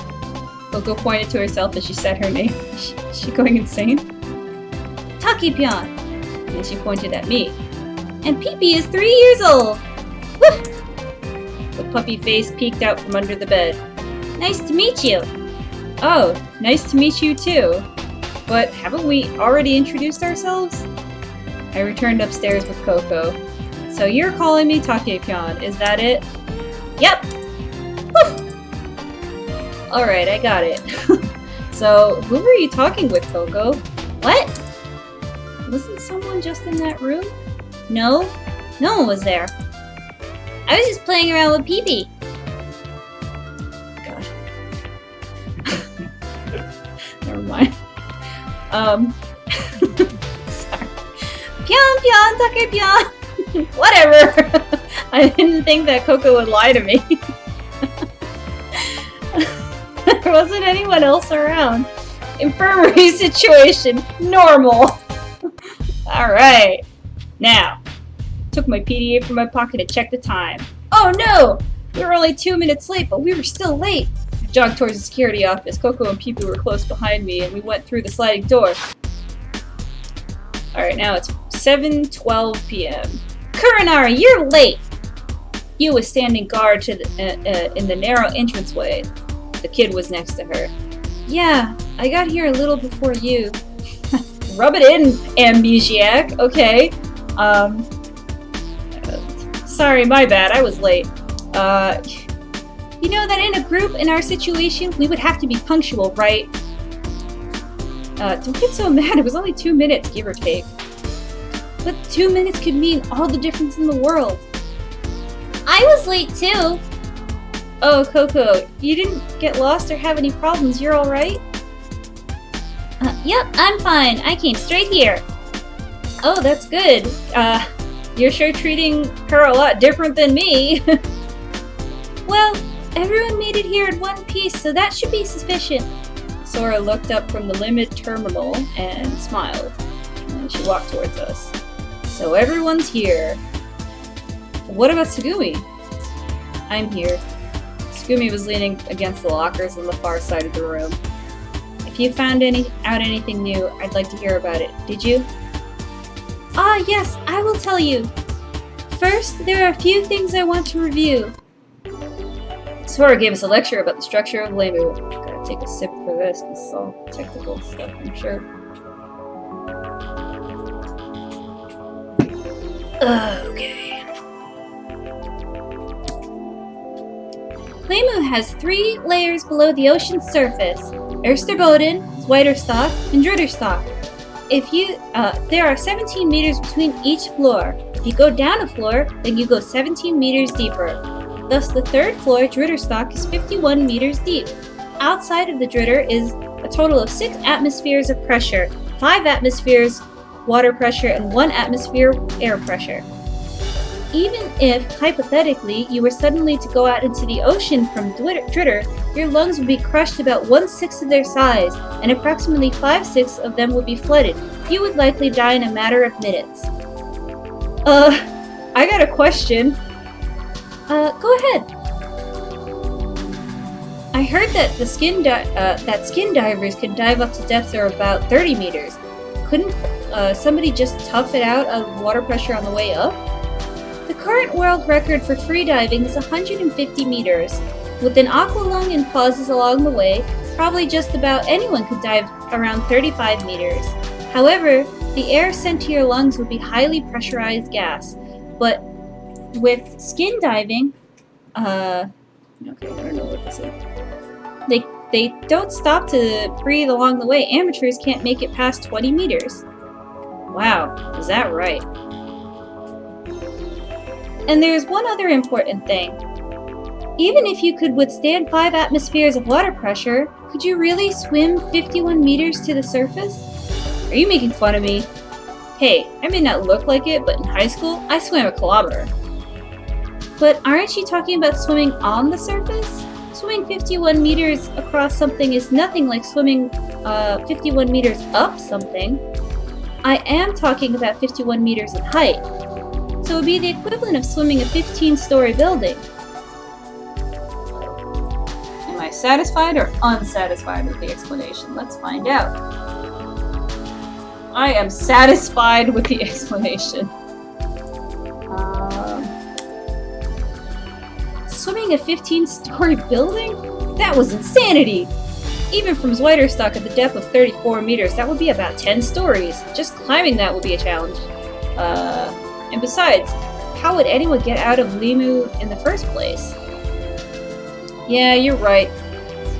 Coco pointed to herself as she said her name. Is she going insane? Takepon! And she pointed at me. And Pee-Pee is 3 years old! Woo! The puppy face peeked out from under the bed. Nice to meet you! Oh, nice to meet you too. But haven't we already introduced ourselves? I returned upstairs with Coco. So you're calling me Takepon, is that it? Yep! Woo! Alright, I got it. So, who were you talking with, Coco? What? Wasn't someone just in that room? No, no one was there. I was just playing around with Pee-Pee. God. Never mind. Sorry. Pyon, Takepon! Whatever! I didn't think that Coco would lie to me. There wasn't anyone else around. Infirmary situation. Normal. Alright. Now. Took my PDA from my pocket and checked the time. Oh no! We were only 2 minutes late, but we were still late. I jogged towards the security office. Coco and Pee-Pee were close behind me, and we went through the sliding door. Alright, now it's 7:12 p.m. Kurinari, you're late! You was standing guard to the, in the narrow entranceway. The kid was next to her. Yeah, I got here a little before you. Rub it in, amnesiac. Okay. Sorry, my bad. I was late. You know that in a group in our situation, we would have to be punctual, right? Don't get so mad. It was only 2 minutes, give or take. But 2 minutes could mean all the difference in the world. I was late too. Oh, Coco, you didn't get lost or have any problems. You're all right? Yep, I'm fine. I came straight here. Oh, that's good. You're sure treating her a lot different than me. Well, everyone made it here in one piece, so that should be sufficient. Sora looked up from the limit terminal and smiled. And she walked towards us. So everyone's here. What about Tsugumi? I'm here. Scooby was leaning against the lockers on the far side of the room. If you found out anything new, I'd like to hear about it. Did you? Ah, yes, I will tell you. First, there are a few things I want to review. Sora gave us a lecture about the structure of Lemu. Gotta take a sip for this, because it's all technical stuff, I'm sure. Okay. Lemu has 3 layers below the ocean's surface: Ersterboden, Zweiderstock, and Dritterstock. There are 17 meters between each floor. If you go down a floor, then you go 17 meters deeper. Thus, the 3rd floor, Dritterstock, is 51 meters deep. Outside of the Dritter is a total of 6 atmospheres of pressure, 5 atmospheres water pressure, and 1 atmosphere air pressure. Even if, hypothetically, you were suddenly to go out into the ocean from Dritter, your lungs would be crushed about 1/6 of their size, and approximately 5/6 of them would be flooded. You would likely die in a matter of minutes. I got a question. Go ahead. I heard that skin divers can dive up to depths of about 30 meters. Couldn't somebody just tough it out of water pressure on the way up? The current world record for free diving is 150 meters. With an aqua lung and pauses along the way, probably just about anyone could dive around 35 meters. However, the air sent to your lungs would be highly pressurized gas. But with skin diving, okay, I don't know what this is. They don't stop to breathe along the way. Amateurs can't make it past 20 meters. Wow, is that right? And there's one other important thing. Even if you could withstand 5 atmospheres of water pressure, could you really swim 51 meters to the surface? Are you making fun of me? Hey, I may not look like it, but in high school, I swam a kilometer. But aren't you talking about swimming on the surface? Swimming 51 meters across something is nothing like swimming 51 meters up something. I am talking about 51 meters in height. So it would be the equivalent of swimming a 15-story building. Am I satisfied or unsatisfied with the explanation? Let's find out. I am satisfied with the explanation. Swimming a 15-story building? That was insanity! Even from Zweiderstock at the depth of 34 meters, that would be about 10 stories. Just climbing that would be a challenge. And besides, how would anyone get out of Lemu in the first place? Yeah, you're right.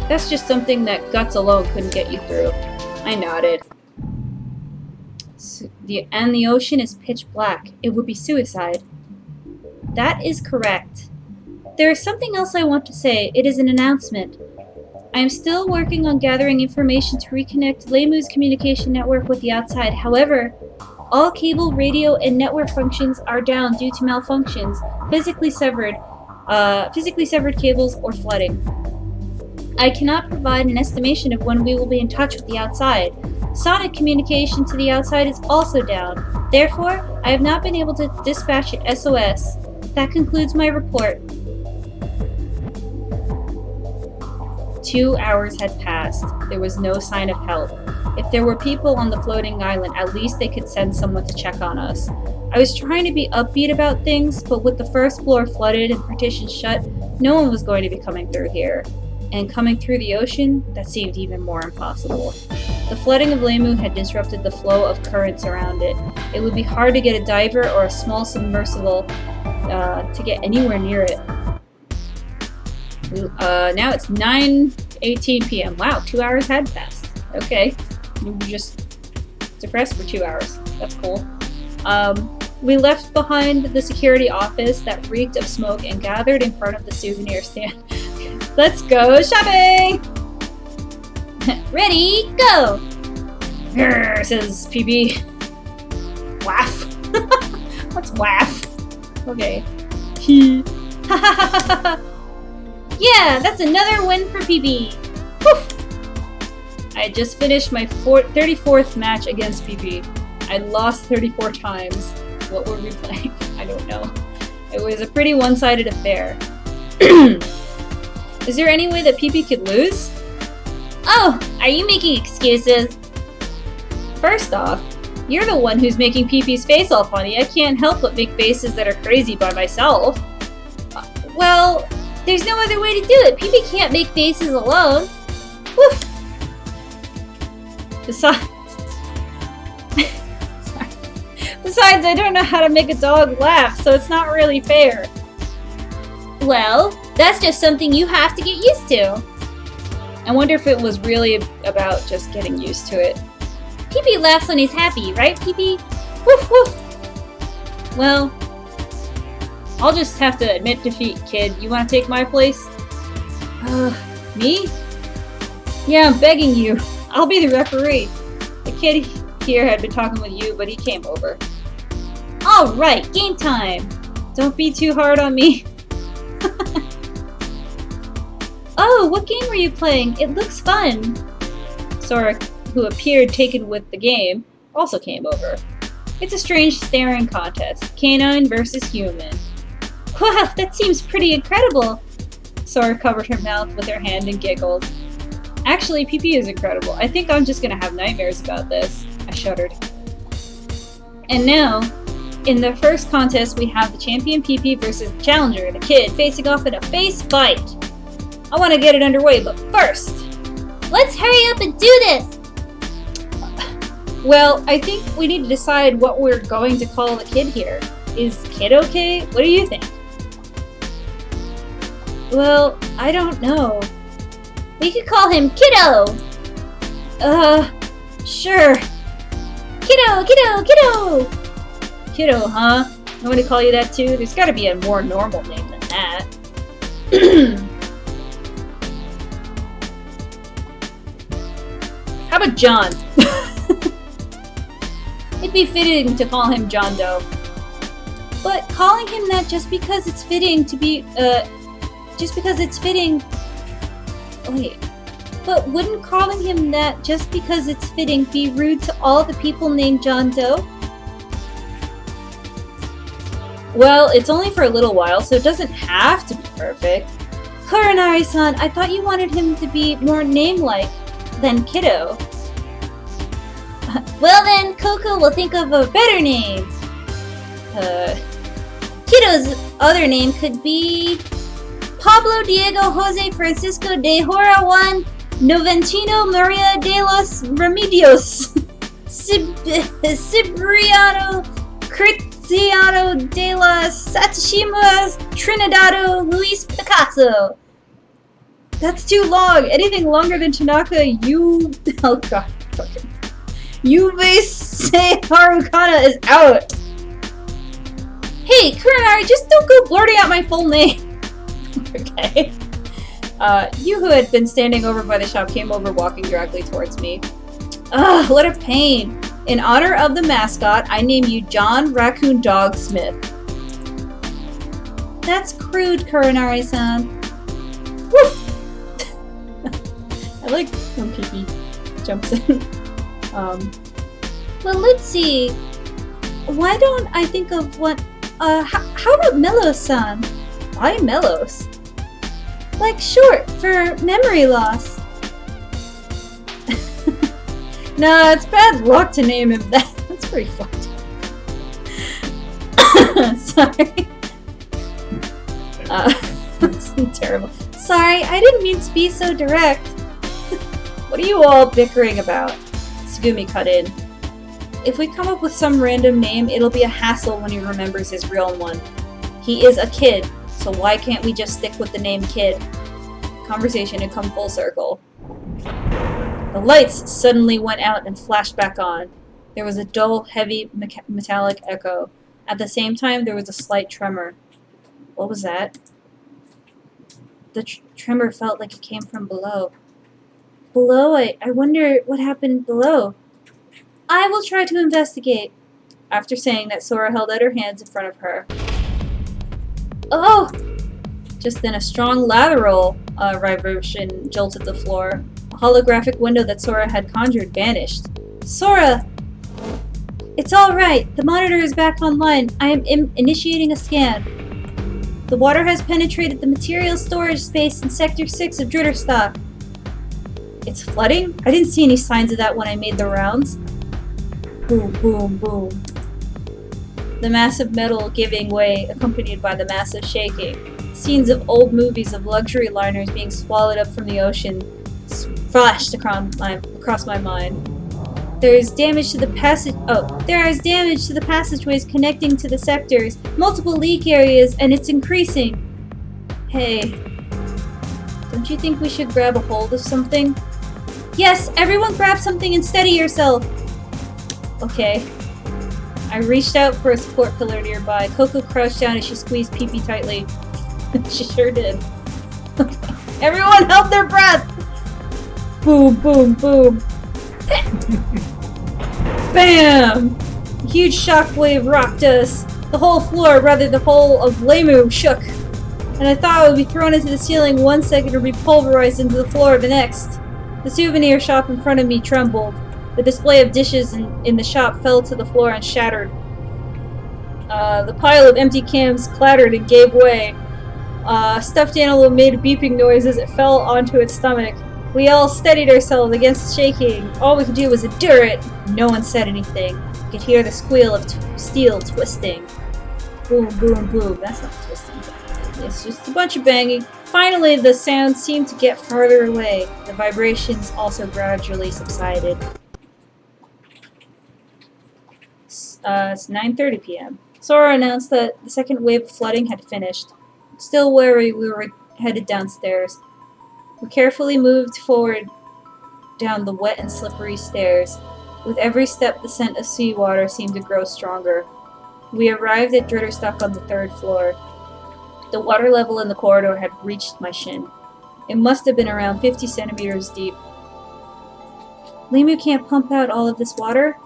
That's just something that guts alone couldn't get you through. I nodded. And the ocean is pitch black. It would be suicide. That is correct. There is something else I want to say. It is an announcement. I am still working on gathering information to reconnect Lemu's communication network with the outside. However, all cable, radio, and network functions are down due to malfunctions, physically severed cables, or flooding. I cannot provide an estimation of when we will be in touch with the outside. Sonic communication to the outside is also down. Therefore, I have not been able to dispatch an SOS. That concludes my report. 2 hours had passed. There was no sign of help. If there were people on the floating island, at least they could send someone to check on us. I was trying to be upbeat about things, but with the first floor flooded and partitions shut, no one was going to be coming through here. And coming through the ocean, that seemed even more impossible. The flooding of Lemu had disrupted the flow of currents around it. It would be hard to get a diver or a small submersible to get anywhere near it. Now it's 9:18 p.m. Wow, 2 hours had passed. Okay. We were just depressed for 2 hours. That's cool. We left behind the security office that reeked of smoke and gathered in front of the souvenir stand. Let's go shopping! Ready, go! Grr, says PB. Waff. What's waff? Okay. Yeah, that's another win for PB. Woof. I had just finished my 34th match against PB. I lost 34 times. What were we playing? I don't know. It was a pretty one-sided affair. Is there any way that Pee-Pee could lose? Oh, are you making excuses? First off, you're the one who's making Pee-Pee's face all funny. I can't help but make faces that are crazy by myself. Well, there's no other way to do it. Pee-Pee can't make faces alone. Woof. Besides, Besides, I don't know how to make a dog laugh, so it's not really fair. Well, that's just something you have to get used to. I wonder if it was really about just getting used to it. Pee-Pee laughs when he's happy, right, Pee-Pee? Woof woof. Well, I'll just have to admit defeat, kid. You want to take my place? Me? Yeah, I'm begging you. I'll be the referee. The kid here had been talking with you, but he came over. Alright, game time! Don't be too hard on me. Oh, what game were you playing? It looks fun. Sora, who appeared taken with the game, also came over. It's a strange staring contest. Canine versus human. Wow, that seems pretty incredible. Sora covered her mouth with her hand and giggled. Actually, Pee-Pee is incredible. I think I'm just gonna have nightmares about this. I shuddered. And now, in the first contest, we have the champion Pee-Pee versus the challenger, the kid, facing off in a face fight. I want to get it underway, but first, let's hurry up and do this! Well, I think we need to decide what we're going to call the kid here. Is kid okay? What do you think? Well, I don't know. We could call him Kiddo! Sure. Kiddo, Kiddo, Kiddo! Kiddo, huh? You want me to call you that too? There's gotta be a more normal name than that. How about John? It'd be fitting to call him John Doe. But calling him that just because it's fitting to be, Wait. But wouldn't calling him that just because it's fitting be rude to all the people named John Doe? Well, it's only for a little while, so it doesn't have to be perfect. Kuranari-san, I thought you wanted him to be more name-like than Kiddo. Well then, Coco will think of a better name. Kiddo's other name could be Pablo Diego Jose Francisco de Hora Juan Noventino Maria de los Remedios Cibriano Cristiano de la Satashima Trinidado Luis Picasso. That's too long. Anything longer than Tanaka, oh god, fucking. Yuvei Harukana is out. Hey, Kuranari, just don't go blurting out my full name. Okay. You who had been standing over by the shop came over walking directly towards me. Ugh, what a pain. In honor of the mascot, I name you John Raccoon Dog Smith. That's crude, Kuranari-san. Woof! I like when Pee-Pee jumps in. Well, let's see. Why don't I think of what, how about Melos-san? Why Melos? Like short for memory loss. Nah, it's bad luck to name him that. That's pretty fucked up. Sorry. That's terrible. Sorry, I didn't mean to be so direct. What are you all bickering about? Tsugumi cut in. If we come up with some random name, it'll be a hassle when he remembers his real one. He is a kid, so why can't we just stick with the name Kid? Conversation had come full circle. The lights suddenly went out and flashed back on. There was a dull, heavy, metallic echo. At the same time, there was a slight tremor. What was that? The tremor felt like it came from below. Below? I wonder what happened below. I will try to investigate. After saying that, Sora held out her hands in front of her. Oh! Just then a strong lateral vibration jolted the floor. A holographic window that Sora had conjured vanished. Sora! It's alright. The monitor is back online. I am initiating a scan. The water has penetrated the material storage space in Sector 6 of Dritterstock. It's flooding? I didn't see any signs of that when I made the rounds. Boom, boom, boom. The massive metal giving way, accompanied by the massive shaking. Scenes of old movies of luxury liners being swallowed up from the ocean flashed across my mind. There is damage to the passageways connecting to the sectors, multiple leak areas, and it's increasing. Hey, don't you think we should grab a hold of something? Yes, everyone grab something and steady yourself. Okay. I reached out for a support pillar nearby. Coco crouched down as she squeezed Pee-Pee tightly. She sure did. Everyone held their breath! Boom, boom, boom. Bam! A huge shockwave rocked us. The whole floor, rather the whole of Lemu, shook. And I thought I would be thrown into the ceiling one second or be pulverized into the floor the next. The souvenir shop in front of me trembled. The display of dishes in the shop fell to the floor and shattered. The pile of empty cans clattered and gave way. A stuffed animal made a beeping noise as it fell onto its stomach. We all steadied ourselves against the shaking. All we could do was endure it. No one said anything. You could hear the squeal of steel twisting. Boom, boom, boom. That's not twisting. It's just a bunch of banging. Finally, the sound seemed to get farther away. The vibrations also gradually subsided. It's 9:30 p.m. Sora announced that the second wave of flooding had finished. Still wary, we were headed downstairs. We carefully moved forward down the wet and slippery stairs. With every step, the scent of seawater seemed to grow stronger. We arrived at Dritterstock on the 3rd floor. The water level in the corridor had reached my shin. It must have been around 50 centimeters deep. Lemu can't pump out all of this water?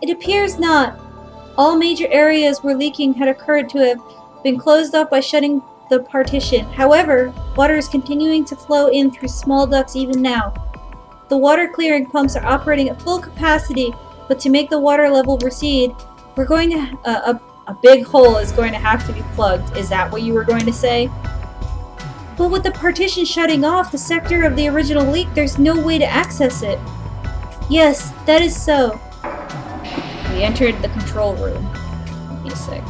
It appears not. All major areas where leaking had occurred to have been closed off by shutting the partition. However, water is continuing to flow in through small ducts even now. The water clearing pumps are operating at full capacity, but to make the water level recede, we're going to a big hole is going to have to be plugged. Is that what you were going to say? But with the partition shutting off the sector of the original leak, there's no way to access it. Yes, that is so. We entered the control room. Give me a sec.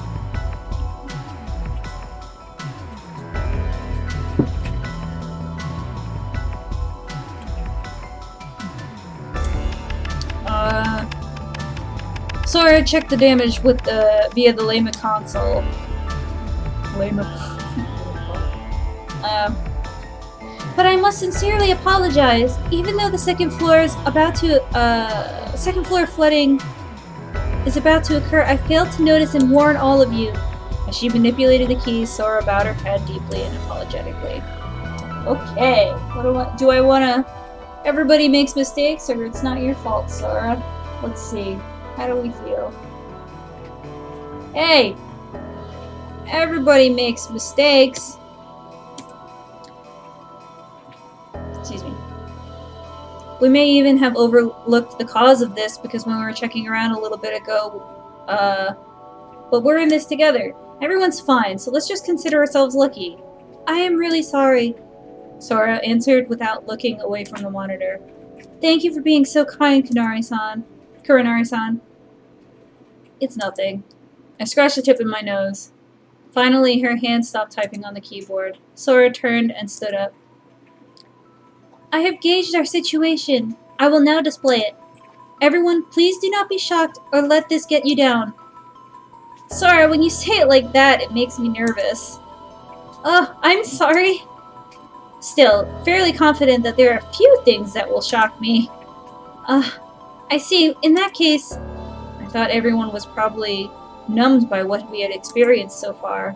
Sora checked the damage with via the Lema console. But I must sincerely apologize. Even though the second floor flooding is about to occur, I failed to notice and warn all of you. As she manipulated the keys, Sora bowed her head deeply and apologetically. Okay, do I wanna? Everybody makes mistakes, or it's not your fault, Sora. Let's see. How do we feel? Hey! Everybody makes mistakes. Excuse me. We may even have overlooked the cause of this because when we were checking around a little bit ago, but we're in this together. Everyone's fine, so let's just consider ourselves lucky. I am really sorry, Sora answered without looking away from the monitor. Thank you for being so kind, Kuranari-san. It's nothing. I scratched the tip of my nose. Finally, her hand stopped typing on the keyboard. Sora turned and stood up. I have gauged our situation. I will now display it. Everyone, please do not be shocked or let this get you down. Sora, when you say it like that, it makes me nervous. Oh, I'm sorry. Still, fairly confident that there are a few things that will shock me. I see. In that case, I thought everyone was probably numbed by what we had experienced so far.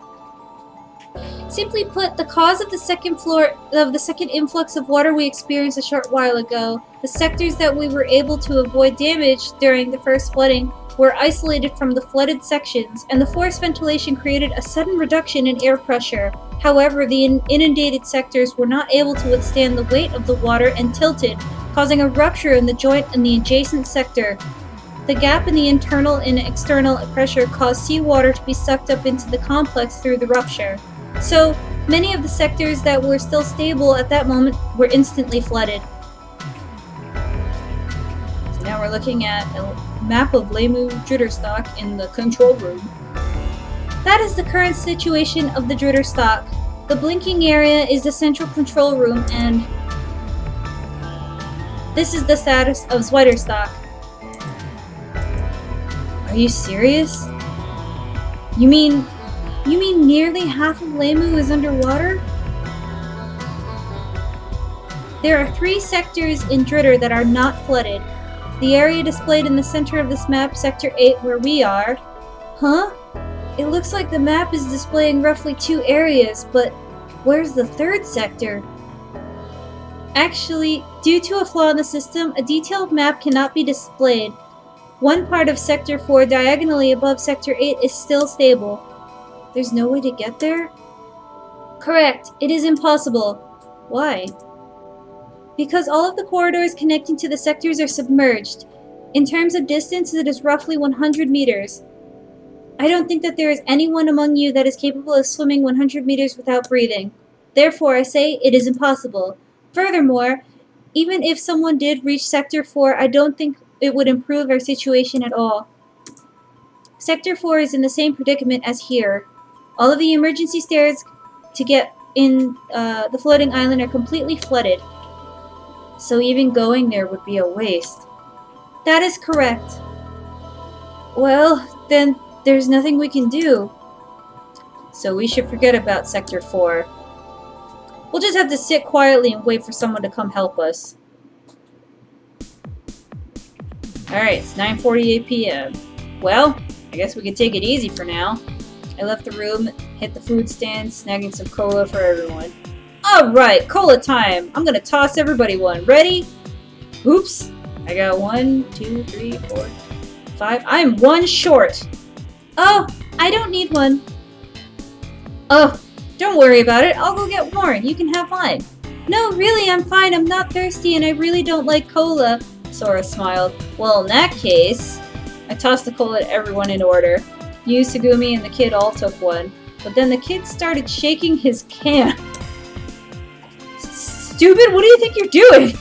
Simply put, the cause of the second influx of water we experienced a short while ago, the sectors that we were able to avoid damage during the first flooding were isolated from the flooded sections, and the forced ventilation created a sudden reduction in air pressure. However, the inundated sectors were not able to withstand the weight of the water and tilted, causing a rupture in the joint in the adjacent sector. The gap in the internal and external pressure caused seawater to be sucked up into the complex through the rupture. So, many of the sectors that were still stable at that moment were instantly flooded. So now we're looking at a map of Lemu Dritterstock in the control room. That is the current situation of the Dritterstock. The blinking area is the central control room, and this is the status of Zwitterstock. Are you serious? You mean nearly half of Lemu is underwater? There are 3 sectors in Dritter that are not flooded. The area displayed in the center of this map, Sector 8, where we are. Huh? It looks like the map is displaying roughly 2 areas, but where's the 3rd sector? Actually, due to a flaw in the system, a detailed map cannot be displayed. One part of Sector 4 diagonally above Sector 8 is still stable. There's no way to get there? Correct. It is impossible. Why? Because all of the corridors connecting to the sectors are submerged. In terms of distance, it is roughly 100 meters. I don't think that there is anyone among you that is capable of swimming 100 meters without breathing. Therefore, I say it is impossible. Furthermore, even if someone did reach Sector 4, I don't think it would improve our situation at all. Sector 4 is in the same predicament as here. All of the emergency stairs to get in the floating island are completely flooded. So even going there would be a waste. That is correct. Well, then there's nothing we can do. So we should forget about Sector 4. We'll just have to sit quietly and wait for someone to come help us. Alright, it's 9:48 p.m. Well, I guess we could take it easy for now. I left the room, hit the food stand, snagging some cola for everyone. Alright, cola time! I'm gonna toss everybody one. Ready? Oops. I got 1, 2, 3, 4, 5. I'm 1 short. Oh, I don't need one. Oh, don't worry about it. I'll go get Warren. You can have mine. No, really, I'm fine. I'm not thirsty and I really don't like cola. Sora smiled. Well, in that case, I tossed the cola to everyone in order. You, Sugumi, and the kid all took one. But then the kid started shaking his can. Stupid, what do you think you're doing?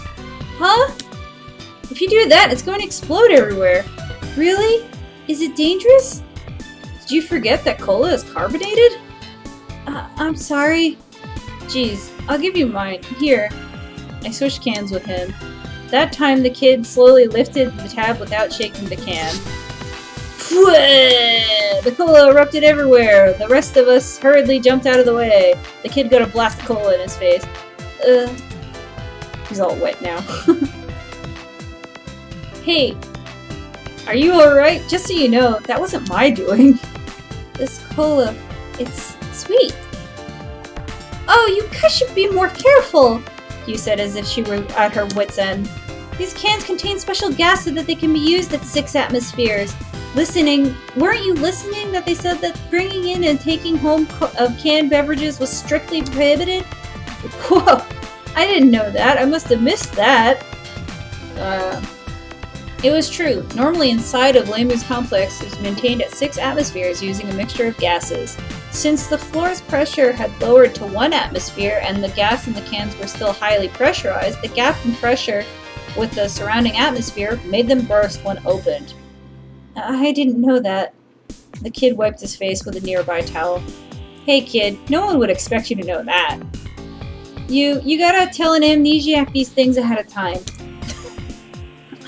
Huh? If you do that, it's going to explode everywhere. Really? Is it dangerous? Did you forget that cola is carbonated? I'm sorry. Jeez, I'll give you mine. Here. I switched cans with him. That time the kid slowly lifted the tab without shaking the can. The cola erupted everywhere. The rest of us hurriedly jumped out of the way. The kid got a blast of cola in his face. He's all wet now. Hey, are you alright? Just so you know, that wasn't my doing. This cola, it's sweet. Oh, you guys should be more careful, Hugh said as if she were at her wit's end. These cans contain special gas so that they can be used at 6 atmospheres. Weren't you listening that they said that bringing in and taking home of canned beverages was strictly prohibited? Whoa, I didn't know that. I must have missed that. It was true. Normally inside of Lemu's complex is maintained at 6 atmospheres using a mixture of gases. Since the floor's pressure had lowered to 1 atmosphere and the gas in the cans were still highly pressurized, the gap in pressure with the surrounding atmosphere made them burst when opened. I didn't know that. The kid wiped his face with a nearby towel. Hey kid, no one would expect you to know that. You gotta tell an amnesiac these things ahead of time.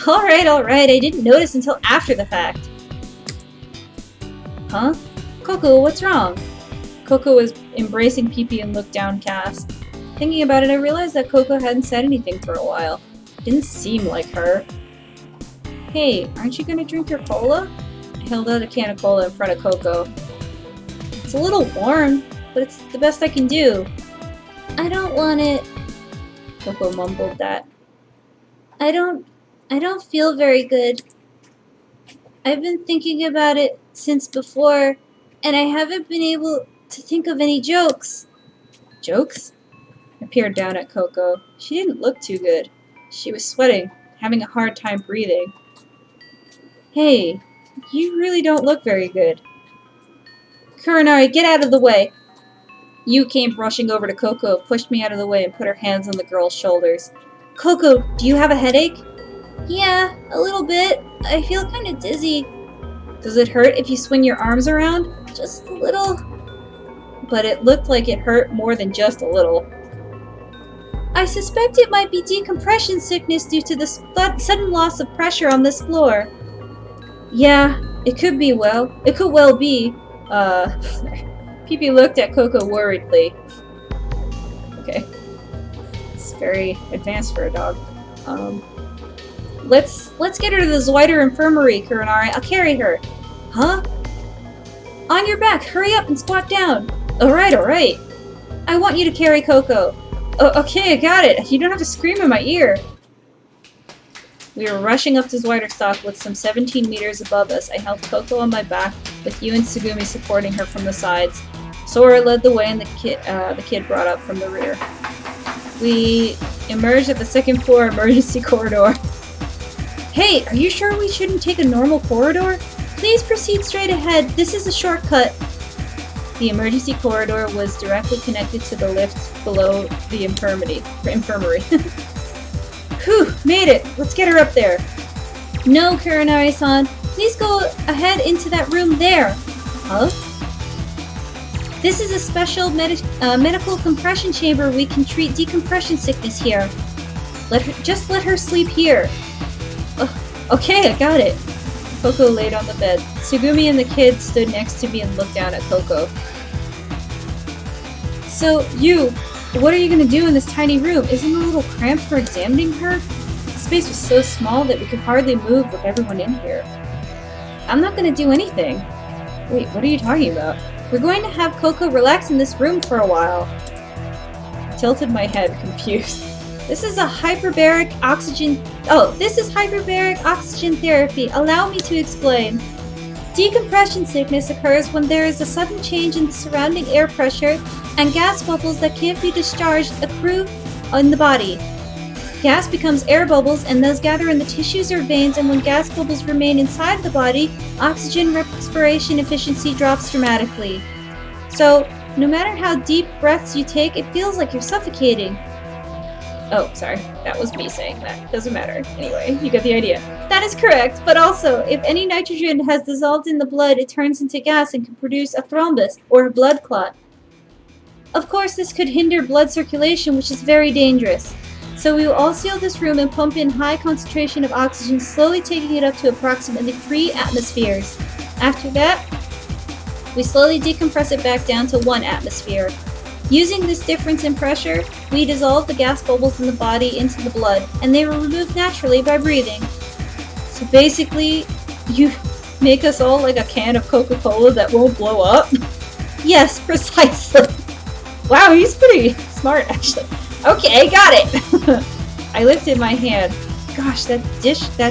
Alright, I didn't notice until after the fact. Huh? Coco, what's wrong? Coco was embracing Pee-Pee and looked downcast. Thinking about it, I realized that Coco hadn't said anything for a while. Didn't seem like her. Hey, aren't you gonna drink your cola? I held out a can of cola in front of Coco. It's a little warm, but it's the best I can do. I don't want it. Coco mumbled that. I don't feel very good. I've been thinking about it since before, and I haven't been able to think of any jokes. Jokes? I peered down at Coco. She didn't look too good. She was sweating, having a hard time breathing. Hey, you really don't look very good. Kurenari, get out of the way. Yu came rushing over to Coco, pushed me out of the way, and put her hands on the girl's shoulders. Coco, do you have a headache? Yeah, a little bit. I feel kind of dizzy. Does it hurt if you swing your arms around? Just a little. But it looked like it hurt more than just a little. I suspect it might be decompression sickness due to the sudden loss of pressure on this floor. Yeah, it could well be. Pee-Pee looked at Coco worriedly. Okay. It's very advanced for a dog. Let's get her to the Zweiter Infirmary, Kuranari. I'll carry her. Huh? On your back, hurry up and squat down. Alright. I want you to carry Coco. Okay, I got it. You don't have to scream in my ear. We were rushing up to Zweiterstock with some 17 meters above us. I held Coco on my back, with Yu and Tsugumi supporting her from the sides. Sora led the way and the kid brought up from the rear. We emerged at the second floor emergency corridor. Hey, are you sure we shouldn't take a normal corridor? Please proceed straight ahead. This is a shortcut. The emergency corridor was directly connected to the lift below the infirmary. Whew, made it. Let's get her up there. No, Kuranari-san. Please go ahead into that room there. Huh? This is a special medical compression chamber. We can treat decompression sickness here. Just let her sleep here. Okay, I got it. Coco laid on the bed. Tsugumi and the kid stood next to me and looked down at Coco. So, Yu, what are you going to do in this tiny room? Isn't it a little cramped for examining her? The space was so small that we could hardly move with everyone in here. I'm not going to do anything. Wait, what are you talking about? We're going to have Coco relax in this room for a while. I tilted my head, confused. This is hyperbaric oxygen therapy. Allow me to explain. Decompression sickness occurs when there is a sudden change in the surrounding air pressure and gas bubbles that can't be discharged accrue in the body. Gas becomes air bubbles and those gather in the tissues or veins, and when gas bubbles remain inside the body, oxygen respiration efficiency drops dramatically. So, no matter how deep breaths you take, it feels like you're suffocating. Oh, sorry. That was me saying that. Doesn't matter. Anyway, you get the idea. That is correct, but also, if any nitrogen has dissolved in the blood, it turns into gas and can produce a thrombus, or a blood clot. Of course, this could hinder blood circulation, which is very dangerous. So we will all seal this room and pump in high concentration of oxygen, slowly taking it up to approximately 3 atmospheres. After that, we slowly decompress it back down to 1 atmosphere. Using this difference in pressure, we dissolve the gas bubbles in the body into the blood, and they were removed naturally by breathing. So basically, you make us all like a can of Coca-Cola that won't blow up? Yes, precisely. Wow, he's pretty smart, actually. Okay, got it! I lifted my hand. Gosh, that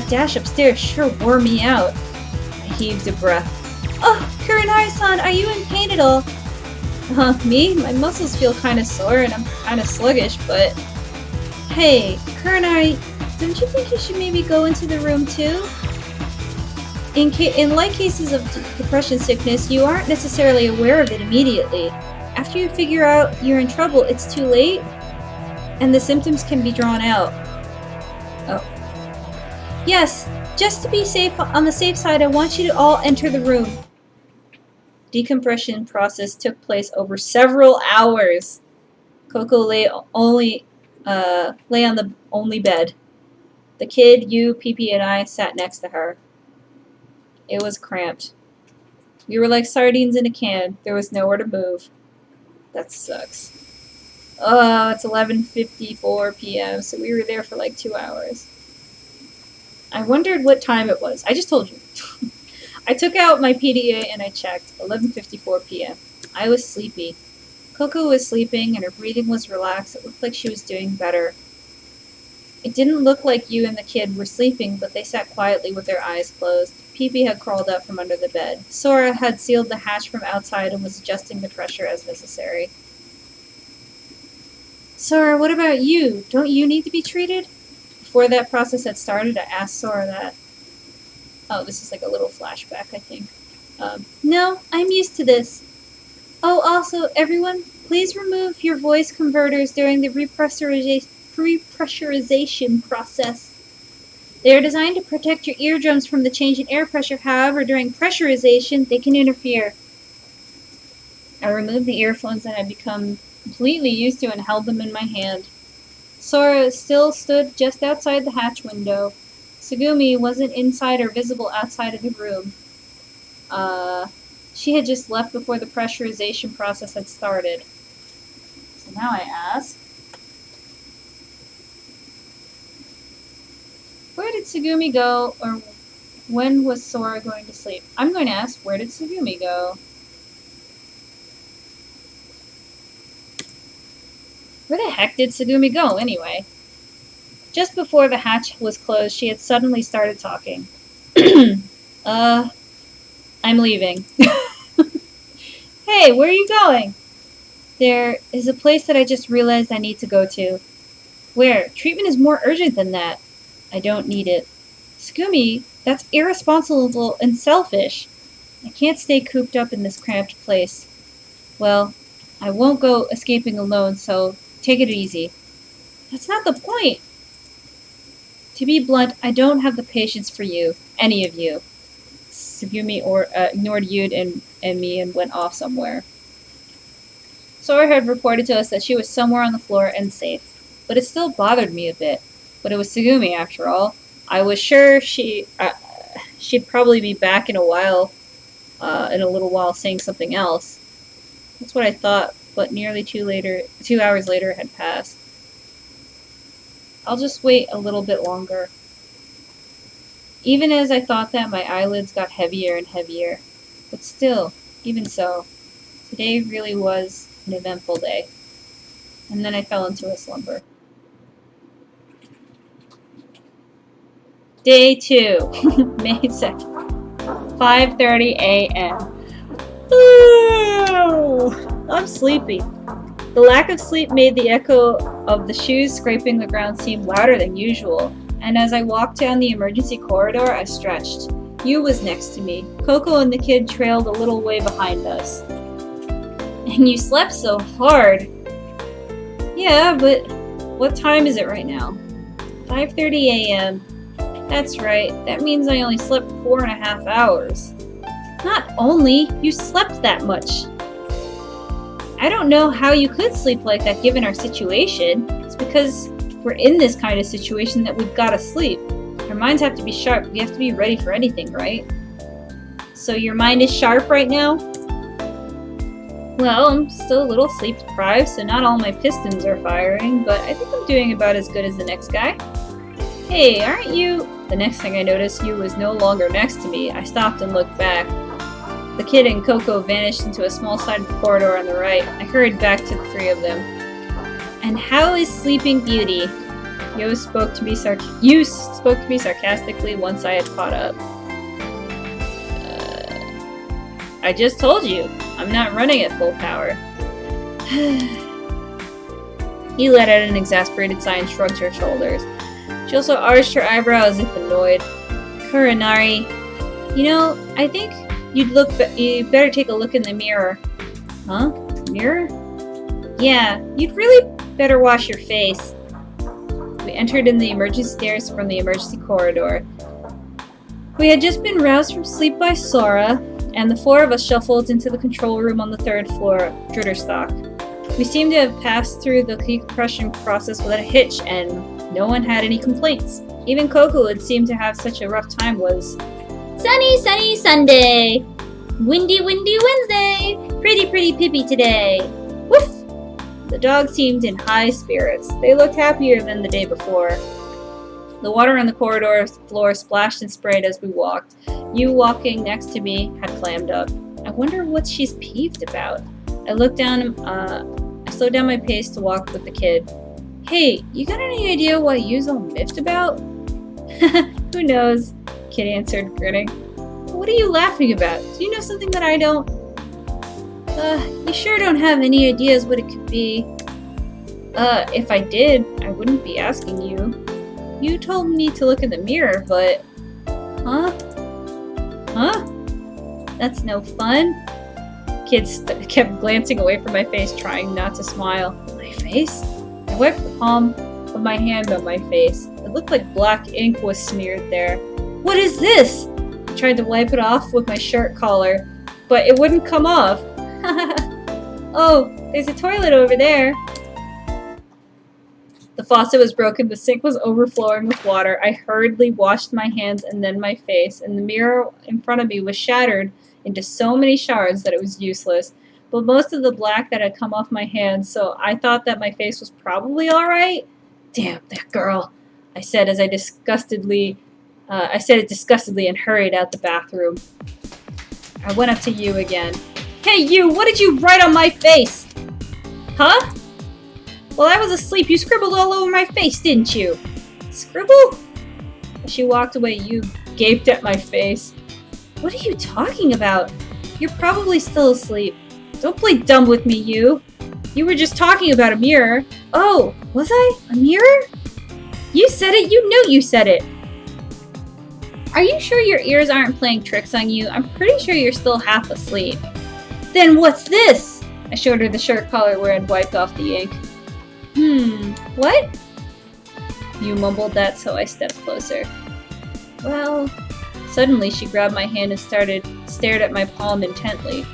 dash upstairs sure wore me out. I heaved a breath. Oh, Kuranari-san, are you in pain at all? Me? My muscles feel kind of sore and I'm kind of sluggish, but... Hey, Kuranari, don't you think you should maybe go into the room too? In light cases of depression sickness, you aren't necessarily aware of it immediately. After you figure out you're in trouble, it's too late, and the symptoms can be drawn out. Oh. Yes, just to be safe on the safe side, I want you to all enter the room. Decompression process took place over several hours. Coco lay on the only bed. The kid, Yu, Pee-Pee, and I sat next to her. It was cramped. We were like sardines in a can. There was nowhere to move. That sucks. Oh, it's 11:54 p.m., so we were there for like 2 hours. I wondered what time it was. I just told you. I took out my PDA and I checked. 11:54 p.m. I was sleepy. Coco was sleeping and her breathing was relaxed. It looked like she was doing better. It didn't look like you and the kid were sleeping, but they sat quietly with their eyes closed. Pee-Pee had crawled out from under the bed. Sora had sealed the hatch from outside and was adjusting the pressure as necessary. Sora, what about you? Don't you need to be treated? Before that process had started, I asked Sora that. Oh, this is like a little flashback, I think. No, I'm used to this. Oh, also, everyone, Please remove your voice converters during the repressurization process. They are designed to protect your eardrums from the change in air pressure. However, during pressurization, they can interfere. I removed the earphones that I had become completely used to and held them in my hand. Sora still stood just outside the hatch window. Tsugumi wasn't inside or visible outside of the room. She had just left before the pressurization process had started. So now I ask, where did Tsugumi go, or when was Sora going to sleep? I'm going to ask, where did Tsugumi go? Where the heck did Tsugumi go, anyway? Just before the hatch was closed, she had suddenly started talking. I'm leaving. Hey, where are you going? There is a place that I just realized I need to go to. Where? Treatment is more urgent than that. I don't need it. Tsugumi, that's irresponsible and selfish. I can't stay cooped up in this cramped place. Well, I won't go escaping alone, so take it easy. That's not the point. To be blunt, I don't have the patience for you, any of you. Tsugumi ignored Yude and me and went off somewhere. Sora had reported to us that she was somewhere on the floor and safe, but it still bothered me a bit. But it was Tsugumi, after all. I was sure she'd probably be back in a little while, saying something else. That's what I thought, but nearly 2 hours later had passed. I'll just wait a little bit longer. Even as I thought that, my eyelids got heavier and heavier. But still, even so, today really was an eventful day. And then I fell into a slumber. Day 2, May 2nd, 5:30 a.m. Ooh, I'm sleepy. The lack of sleep made the echo of the shoes scraping the ground seem louder than usual, and as I walked down the emergency corridor, I stretched. Yu was next to me. Coco and the kid trailed a little way behind us. And you slept so hard. Yeah, but what time is it right now? 5:30 a.m. That's right, that means I only slept 4.5 hours. Not only, you slept that much. I don't know how you could sleep like that given our situation. It's because we're in this kind of situation that we've gotta sleep. Our minds have to be sharp, we have to be ready for anything, right? So your mind is sharp right now? Well, I'm still a little sleep deprived, so not all my pistons are firing, but I think I'm doing about as good as the next guy. Hey, aren't you... The next thing I noticed, Yu was no longer next to me. I stopped and looked back. The kid and Coco vanished into a small sided corridor on the right. I hurried back to the three of them. And how is Sleeping Beauty? Yu spoke to me sarcastically once I had caught up. I just told you, I'm not running at full power. He let out an exasperated sigh and shrugged her shoulders. She also arched her eyebrow as if annoyed. Kurinari, you know, I think you'd better take a look in the mirror. Huh? Mirror? Yeah, you'd really better wash your face. We entered in the emergency stairs from the emergency corridor. We had just been roused from sleep by Sora, and the four of us shuffled into the control room on the 3rd floor, Dritterstock. We seemed to have passed through the decompression process without a hitch, and no one had any complaints. Even Coco, who had seemed to have such a rough time, was sunny, sunny Sunday! Windy, windy Wednesday! Pretty, pretty Pippi today! Woof! The dogs seemed in high spirits. They looked happier than the day before. The water on the corridor floor splashed and sprayed as we walked. Yu, walking next to me, had clammed up. I wonder what she's peeved about. I slowed down my pace to walk with the kid. Hey, you got any idea what Yu's all miffed about? Who knows? Kid answered, grinning. What are you laughing about? Do you know something that I don't? You sure don't have any ideas what it could be. If I did, I wouldn't be asking you. You told me to look in the mirror, but... Huh? Huh? That's no fun. Kids kept glancing away from my face, trying not to smile. My face? I wiped the palm of my hand on my face. It looked like black ink was smeared there. What is this? I tried to wipe it off with my shirt collar, but it wouldn't come off. Oh, there's a toilet over there. The faucet was broken, the sink was overflowing with water. I hurriedly washed my hands and then my face, and the mirror in front of me was shattered into so many shards that it was useless. But most of the black that had come off my hands, so I thought that my face was probably alright. Damn, that girl, I said as I said it disgustedly and hurried out the bathroom. I went up to you again. Hey you, what did you write on my face? Huh? While I was asleep, you scribbled all over my face, didn't you? Scribble? As she walked away, you gaped at my face. What are you talking about? You're probably still asleep. Don't play dumb with me, you. You were just talking about a mirror. Oh, was I? A mirror? You said it, you knew you said it. Are you sure your ears aren't playing tricks on you? I'm pretty sure you're still half asleep. Then what's this? I showed her the shirt collar where I'd wiped off the ink. What? You mumbled that, so I stepped closer. Well... Suddenly, she grabbed my hand and stared at my palm intently.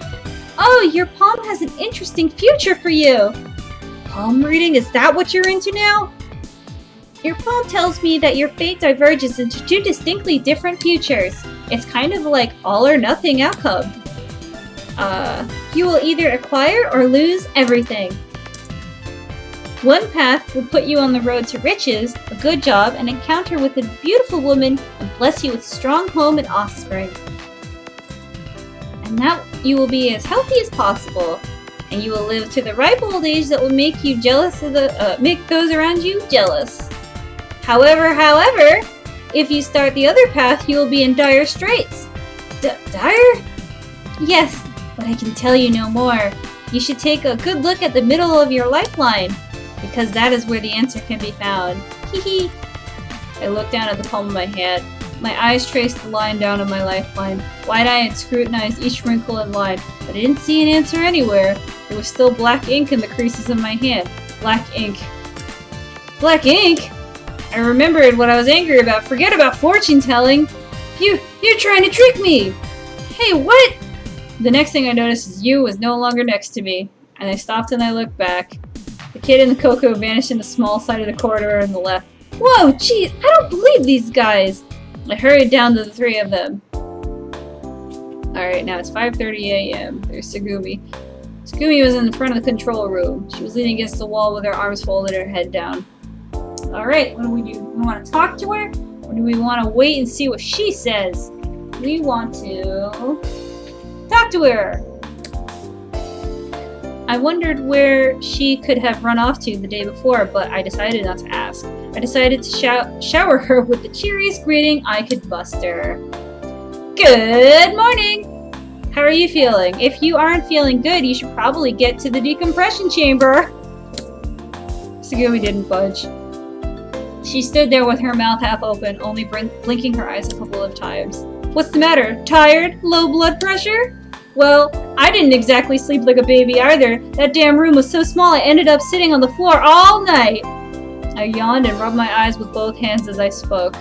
Oh, your palm has an interesting future for you! Palm reading? Is that what you're into now? Your palm tells me that your fate diverges into two distinctly different futures. It's kind of like all or nothing outcome. You will either acquire or lose everything. One path will put you on the road to riches, a good job, an encounter with a beautiful woman, and bless you with strong home and offspring. And that you will be as healthy as possible, and you will live to the ripe old age that will make you jealous of make those around you jealous. However, if you start the other path, you will be in dire straits. Dire? Yes, but I can tell you no more. You should take a good look at the middle of your lifeline, because that is where the answer can be found. Hee hee. I looked down at the palm of my hand. My eyes traced the line down on my lifeline. Wide-eyed scrutinized each wrinkle and line, but I didn't see an answer anywhere. There was still black ink in the creases of my hand. Black ink. Black ink? I remembered what I was angry about. Forget about fortune-telling. You're trying to trick me! Hey, what? The next thing I noticed is you was no longer next to me, and I stopped and I looked back. The kid in the cocoa vanished in the small side of the corridor on the left. Whoa, jeez, I don't believe these guys! I hurried down to the three of them. Alright, now it's 5:30 a.m. There's Tsugumi. Tsugumi was in the front of the control room. She was leaning against the wall with her arms folded and her head down. Alright, what do? We want to talk to her? Or do we want to wait and see what she says? We want to talk to her! I wondered where she could have run off to the day before, but I decided not to ask. I decided to shower her with the cheeriest greeting I could muster. Good morning! How are you feeling? If you aren't feeling good, you should probably get to the decompression chamber. Tsugumi didn't budge. She stood there with her mouth half open, only blinking her eyes a couple of times. What's the matter? Tired? Low blood pressure? Well, I didn't exactly sleep like a baby either. That damn room was so small I ended up sitting on the floor all night. I yawned and rubbed my eyes with both hands as I spoke.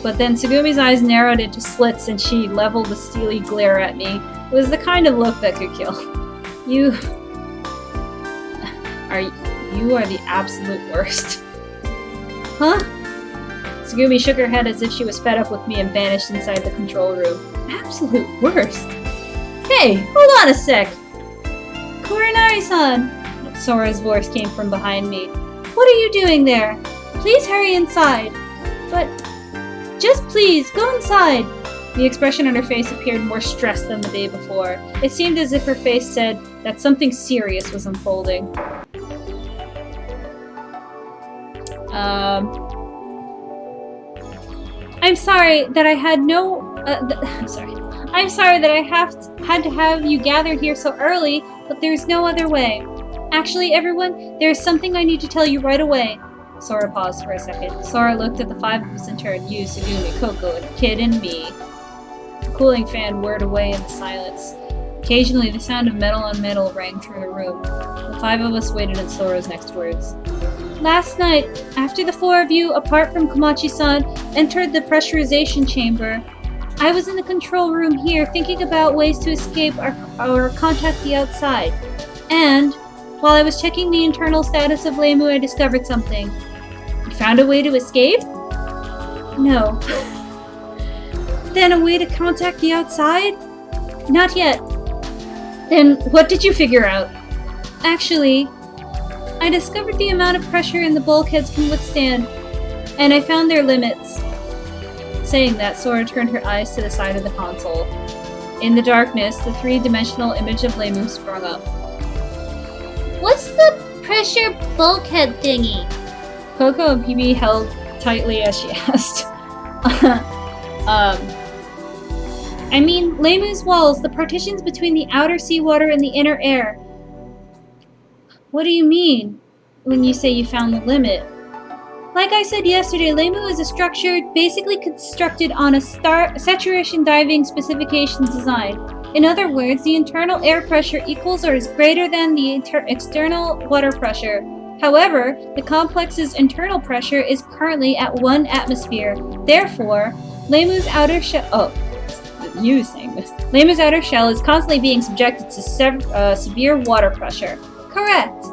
But then Tsugumi's eyes narrowed into slits and she leveled a steely glare at me. It was the kind of look that could kill. You are the absolute worst. Huh? Tsugumi shook her head as if she was fed up with me and vanished inside the control room. Absolute worst? Hey, hold on a sec! Kurinari-san! Sora's voice came from behind me. What are you doing there? Please hurry inside. But... just please, go inside! The expression on her face appeared more stressed than the day before. It seemed as if her face said that something serious was unfolding. I'm sorry that I had no... I'm sorry that I had to have you gather here so early, but there's no other way. Actually, everyone, there's something I need to tell you right away. Sora paused for a second. Sora looked at the five of us in turn, you, Tsugumi, Coco, and Kid, and me. The cooling fan whirred away in the silence. Occasionally, the sound of metal on metal rang through the room. The 5 of us waited at Sora's next words. Last night, after the 4 of you, apart from Komachi-san, entered the pressurization chamber, I was in the control room here thinking about ways to escape or contact the outside. And, while I was checking the internal status of Leimu, I discovered something. You found a way to escape? No. Then a way to contact the outside? Not yet. Then what did you figure out? Actually, I discovered the amount of pressure in the bulkheads can withstand, and I found their limits. Saying that, Sora turned her eyes to the side of the console. In the darkness, the 3-dimensional image of Leimu sprung up. What's the pressure bulkhead thingy? Coco and PB held tightly as she asked. I mean, Leimu's walls, the partitions between the outer seawater and the inner air. What do you mean when you say you found the limit? Like I said yesterday, Leimu is a structure basically constructed on a saturation diving specifications design. In other words, the internal air pressure equals or is greater than the external water pressure. However, the complex's internal pressure is currently at 1 atmosphere. Therefore, Leimu's outer shell... you saying this. Leimu's outer shell is constantly being subjected to severe water pressure. Correct.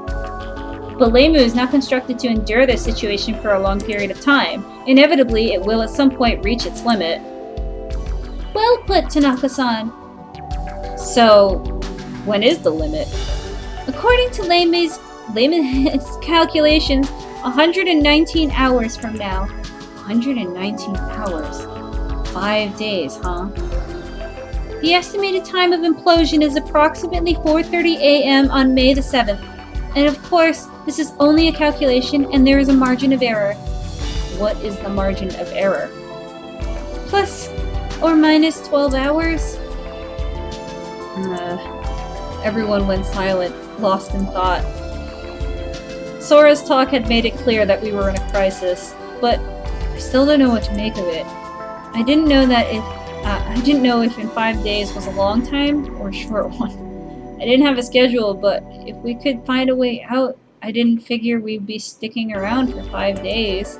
But Leimu is not constructed to endure this situation for a long period of time. Inevitably, it will at some point reach its limit. Well put, Tanaka-san. So, when is the limit? According to Leimu's calculations, 119 hours from now. 119 hours. 5 days, huh? The estimated time of implosion is approximately 4:30 a.m. on May the 7th. And of course, this is only a calculation and there is a margin of error. What is the margin of error? Plus or minus 12 hours? Everyone went silent, lost in thought. Sora's talk had made it clear that we were in a crisis, but I still don't know what to make of it. I didn't know if in 5 days was a long time or a short one. I didn't have a schedule, but if we could find a way out, I didn't figure we'd be sticking around for 5 days.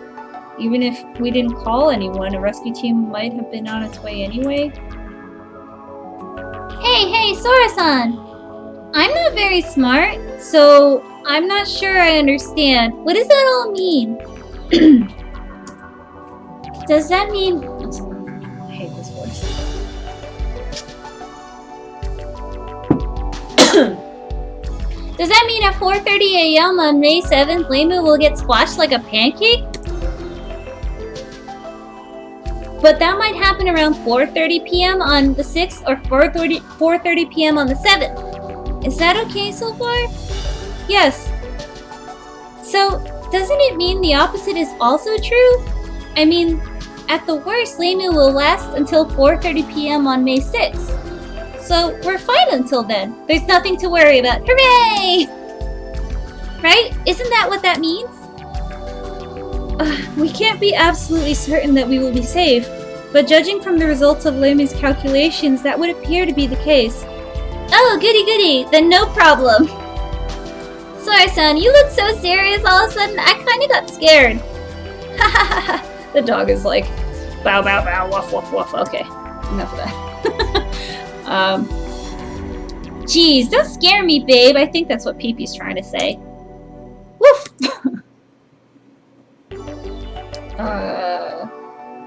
Even if we didn't call anyone, a rescue team might have been on its way anyway. Hey, Sora-san! I'm not very smart, so I'm not sure I understand. What does that all mean? Does that mean... I hate this voice. Does that mean at 4:30 a.m. on May 7th, Leimu will get squashed like a pancake? But that might happen around 4:30 p.m. on the 6th or 4:30 p.m. on the 7th. Is that okay so far? Yes. So, doesn't it mean the opposite is also true? I mean, at the worst, Leimu will last until 4:30 p.m. on May 6th. So, we're fine until then. There's nothing to worry about. Hooray! Right? Isn't that what that means? We can't be absolutely certain that we will be safe, but judging from the results of Leimu's calculations, that would appear to be the case. Oh, goody, then no problem. Sora-san, you look so serious all of a sudden, I kinda got scared. The dog is like, bow, bow, bow, woof, woof, woof. Okay, enough of that. Geez, don't scare me, babe. I think that's what Pee-Pee's trying to say. Woof!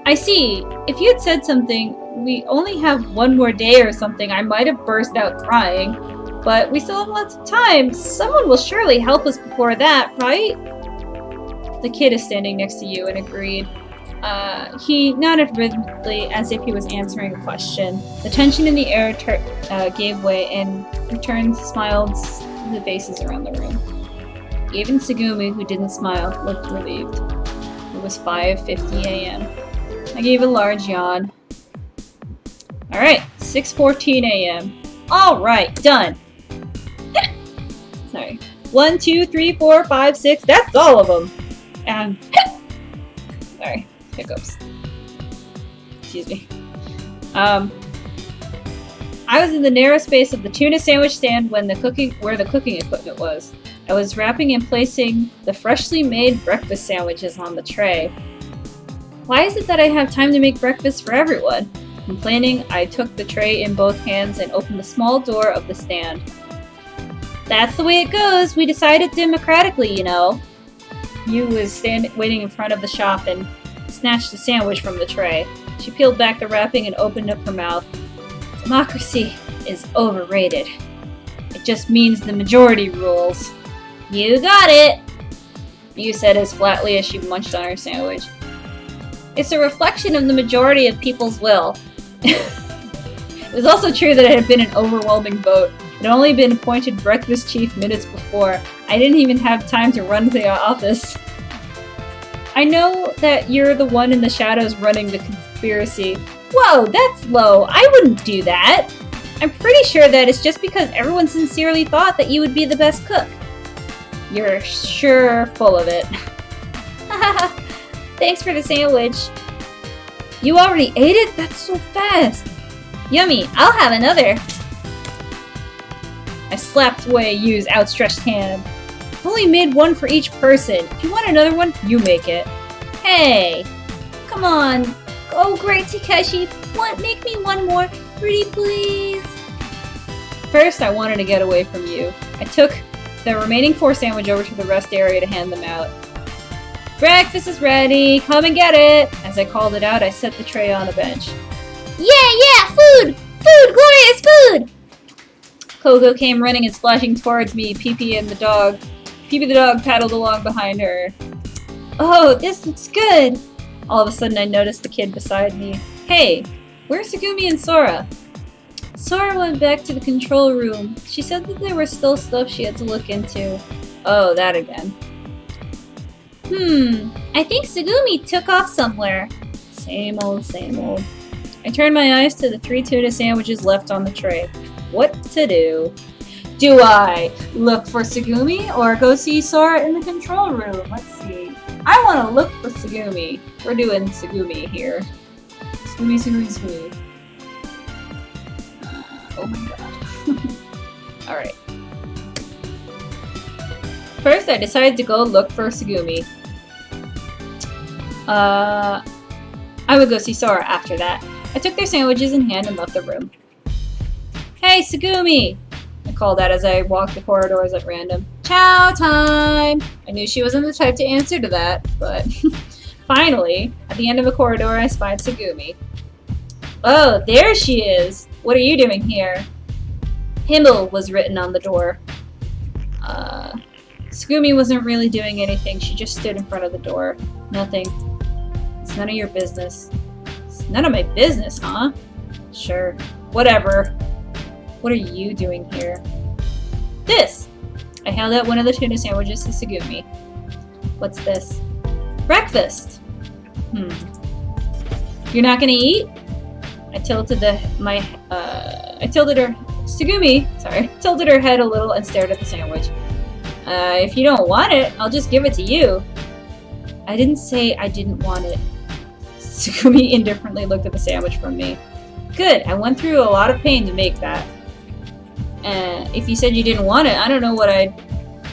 I see. If you had said something, we only have one more day or something, I might have burst out crying. But we still have lots of time. Someone will surely help us before that, right? The kid is standing next to you and agreed. He nodded rhythmically as if he was answering a question. The tension in the air gave way and returned smiled to the faces around the room. Even Tsugumi, who didn't smile, looked relieved. It was 5:50 a.m. I gave a large yawn. Alright, 6:14 a.m. Alright, done! Sorry. 1, 2, 3, 4, 5, 6, that's all of them! And... sorry, hiccups. Excuse me. I I was in the narrow space of the tuna sandwich stand where the cooking equipment was. I was wrapping and placing the freshly made breakfast sandwiches on the tray. Why is it that I have time to make breakfast for everyone? Complaining, I took the tray in both hands and opened the small door of the stand. That's the way it goes. We decided democratically, you know. Yu was waiting in front of the shop and snatched a sandwich from the tray. She peeled back the wrapping and opened up her mouth. Democracy is overrated. It just means the majority rules. You got it! Yu said as flatly as she munched on her sandwich. It's a reflection of the majority of people's will. It was also true that it had been an overwhelming vote. It had only been appointed breakfast chief minutes before. I didn't even have time to run to the office. I know that you're the one in the shadows running the conspiracy. Whoa, that's low. I wouldn't do that. I'm pretty sure that it's just because everyone sincerely thought that you would be the best cook. You're sure full of it. Thanks for the sandwich. You already ate it? That's so fast. Yummy. I'll have another. I slapped away Yu's outstretched hand. I've only made one for each person. If you want another one, you make it. Hey. Come on. Oh, great, Takeshi. Make me one more. Pretty please. First, I wanted to get away from you. I took the remaining 4 sandwiches over to the rest area to hand them out. Breakfast is ready. Come and get it. As I called it out, I set the tray on a bench. Yeah, food! Food! Glorious food! Coco came running and splashing towards me. Pee-Pee the dog paddled along behind her. Oh, this looks good! All of a sudden I noticed the kid beside me. Hey, where's Tsugumi and Sora? Sora went back to the control room. She said that there was still stuff she had to look into. Oh, that again. I think Tsugumi took off somewhere. Same old, same old. I turned my eyes to the 3 tuna sandwiches left on the tray. What to do? Do I look for Tsugumi or go see Sora in the control room? Let's see. I want to look for Tsugumi. We're doing Tsugumi here. Tsugumi. Oh my god. Alright. First, I decided to go look for Tsugumi. I would go see Sora after that. I took their sandwiches in hand and left the room. Hey, Tsugumi! I called out as I walked the corridors at random. Chow time! I knew she wasn't the type to answer to that, but finally, at the end of a corridor, I spied Tsugumi. Oh, there she is! What are you doing here? Himmel was written on the door. Tsugumi wasn't really doing anything. She just stood in front of the door. Nothing. It's none of your business. It's none of my business, huh? Sure. Whatever. What are you doing here? This! I held out one of the tuna sandwiches to Tsugumi. What's this? Breakfast! You're not gonna eat? I tilted tilted her head a little and stared at the sandwich. If you don't want it, I'll just give it to you. I didn't say I didn't want it. Tsugumi indifferently looked at the sandwich from me. Good, I went through a lot of pain to make that. If you said you didn't want it, I don't know what I'd...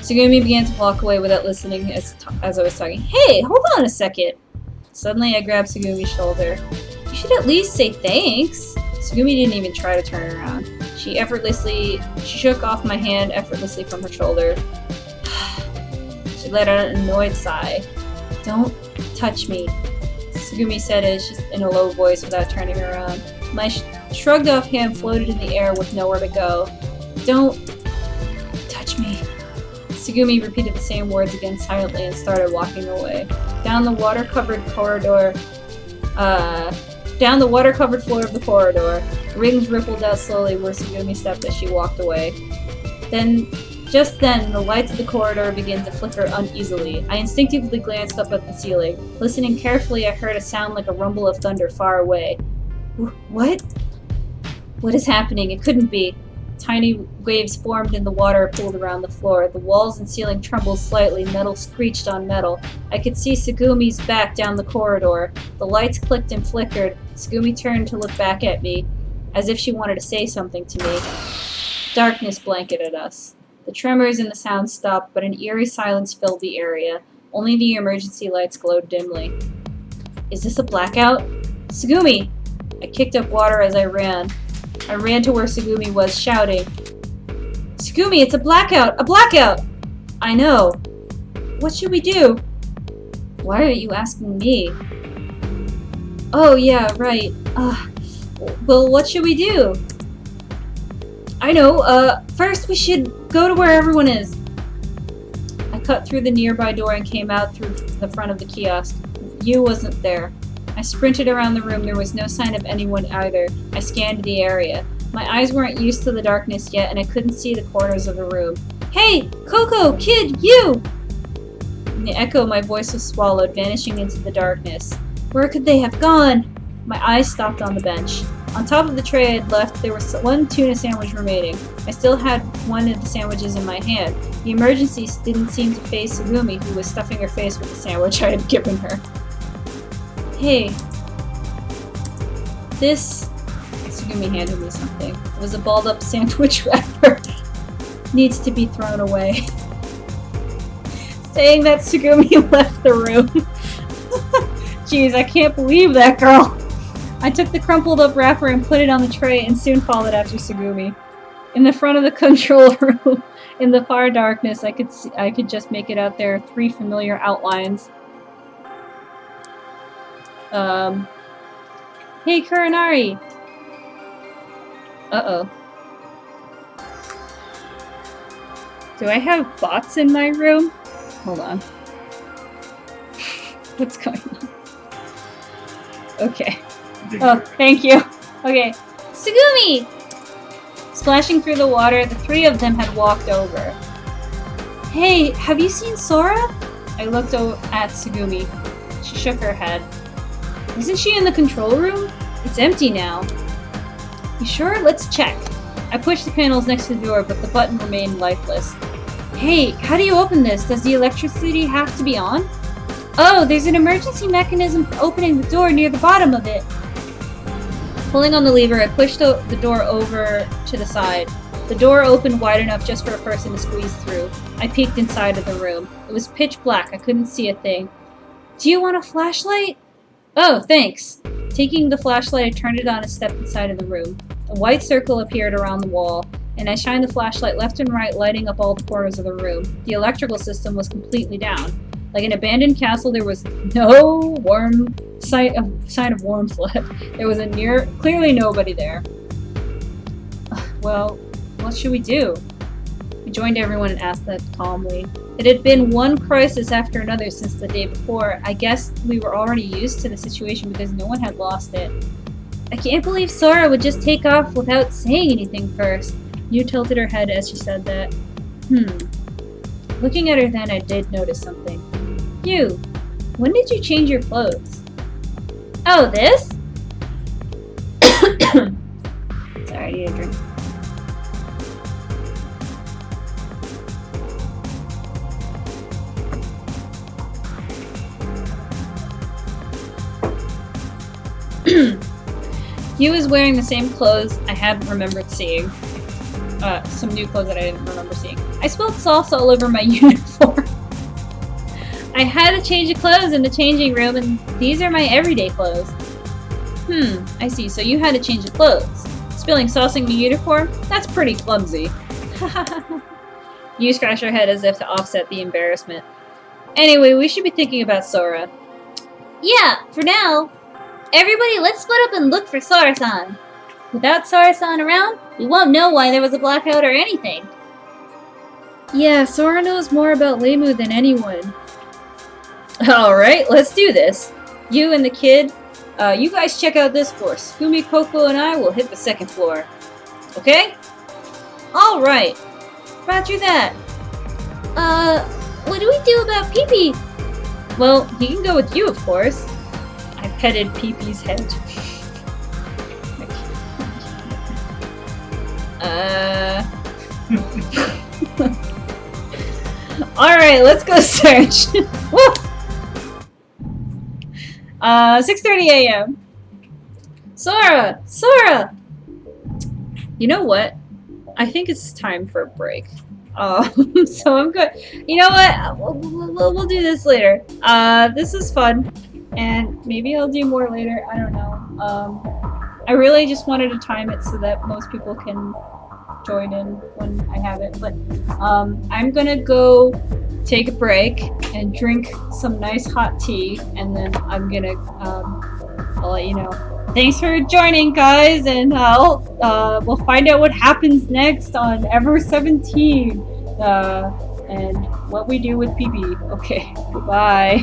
Tsugumi began to walk away without listening as I was talking. Hey, hold on a second. Suddenly I grabbed Tsugumi's shoulder. You should at least say thanks. Tsugumi didn't even try to turn around. She shook off my hand effortlessly from her shoulder. She let out an annoyed sigh. Don't touch me, Tsugumi said in a low voice without turning around. My shrugged off hand floated in the air with nowhere to go. Don't touch me. Tsugumi repeated the same words again silently and started walking away. Down the water-covered floor of the corridor, rings rippled out slowly where Tsugumi stepped as she walked away. Just then, the lights of the corridor began to flicker uneasily. I instinctively glanced up at the ceiling. Listening carefully, I heard a sound like a rumble of thunder far away. What? What is happening? It couldn't be. Tiny waves formed in the water pooled around the floor. The walls and ceiling trembled slightly. Metal screeched on metal. I could see Tsugumi's back down the corridor. The lights clicked and flickered. Tsugumi turned to look back at me. as if she wanted to say something to me. Darkness blanketed us. The tremors and the sounds stopped, but an eerie silence filled the area. Only the emergency lights glowed dimly. Is this a blackout? Sugumi! I kicked up water as I ran. I ran to where Sugumi was, shouting, Sugumi, it's a blackout! A blackout! I know. What should we do? Why are you asking me? Oh, yeah, right. Well, what should we do? I know, first we should go to where everyone is. I cut through the nearby door and came out through the front of the kiosk. You wasn't there. I sprinted around the room. There was no sign of anyone either. I scanned the area. My eyes weren't used to the darkness yet, and I couldn't see the corners of the room. Hey! Coco! Kid! You! In the echo, my voice was swallowed, vanishing into the darkness. Where could they have gone? My eyes stopped on the bench. On top of the tray I had left, there was one tuna sandwich remaining. I still had one of the sandwiches in my hand. The emergency didn't seem to faze Sugumi, who was stuffing her face with the sandwich I had given her. Hey. This... Sugumi handed me something. It was a balled-up sandwich wrapper. Needs to be thrown away. Saying that, Sugumi left the room. Jeez, I can't believe that girl. I took the crumpled up wrapper and put it on the tray and soon followed after Sugumi. In the front of the control room, in the far darkness, I could just make it out there. 3 familiar outlines. Hey, Kuranari! Uh-oh. Do I have bots in my room? Hold on. What's going on? Okay. Oh, thank you. Okay. Sugumi! Splashing through the water, the 3 of them had walked over. Hey, have you seen Sora? I looked at Sugumi. She shook her head. Isn't she in the control room? It's empty now. You sure? Let's check. I pushed the panels next to the door, but the button remained lifeless. Hey, how do you open this? Does the electricity have to be on? Oh, there's an emergency mechanism for opening the door near the bottom of it. Pulling on the lever, I pushed the door over to the side. The door opened wide enough just for a person to squeeze through. I peeked inside of the room. It was pitch black. I couldn't see a thing. Do you want a flashlight? Oh, thanks. Taking the flashlight, I turned it on and stepped inside of the room. A white circle appeared around the wall, and I shined the flashlight left and right, lighting up all the corners of the room. The electrical system was completely down. Like an abandoned castle, there was no sign of warmth left. There was clearly nobody there. Well, what should we do? I joined everyone and asked that calmly. It had been one crisis after another since the day before. I guess we were already used to the situation because no one had lost it. I can't believe Sora would just take off without saying anything first. Yu tilted her head as she said that. Looking at her then, I did notice something. Yu, when did you change your clothes? Oh, this? Sorry, I need a drink. Yu was wearing the same clothes I hadn't remembered seeing. Some new clothes that I didn't remember seeing. I spilled salsa all over my uniform. I had to change the clothes in the changing room, and these are my everyday clothes. I see. So you had to change the clothes. Spilling salsa in your uniform? That's pretty clumsy. Yu scratched her head as if to offset the embarrassment. Anyway, we should be thinking about Sora. Yeah, for now. Everybody, let's split up and look for Sora-san. Without Sora-san around, we won't know why there was a blackout or anything. Yeah, Sora knows more about Leimu than anyone. Alright, let's do this. You and the kid, you guys check out this floor. Sugumi, Coco, and I will hit the 2nd floor. Okay? Alright. Roger that. What do we do about Pee-Pee? Well, he can go with you, of course. I petted Pee-Pee's head. Alright, let's go search. Woo! 6:30 a.m. Sora! Sora! You know what? I think it's time for a break. So I'm good. You know what? We'll do this later. This is fun, and maybe I'll do more later. I don't know. I really just wanted to time it so that most people can join in when I have it. But I'm gonna go take a break and drink some nice hot tea, and then I'm gonna I'll let you know. Thanks for joining, guys, and we'll find out what happens next on Ever 17 and what we do with PB. Okay, goodbye.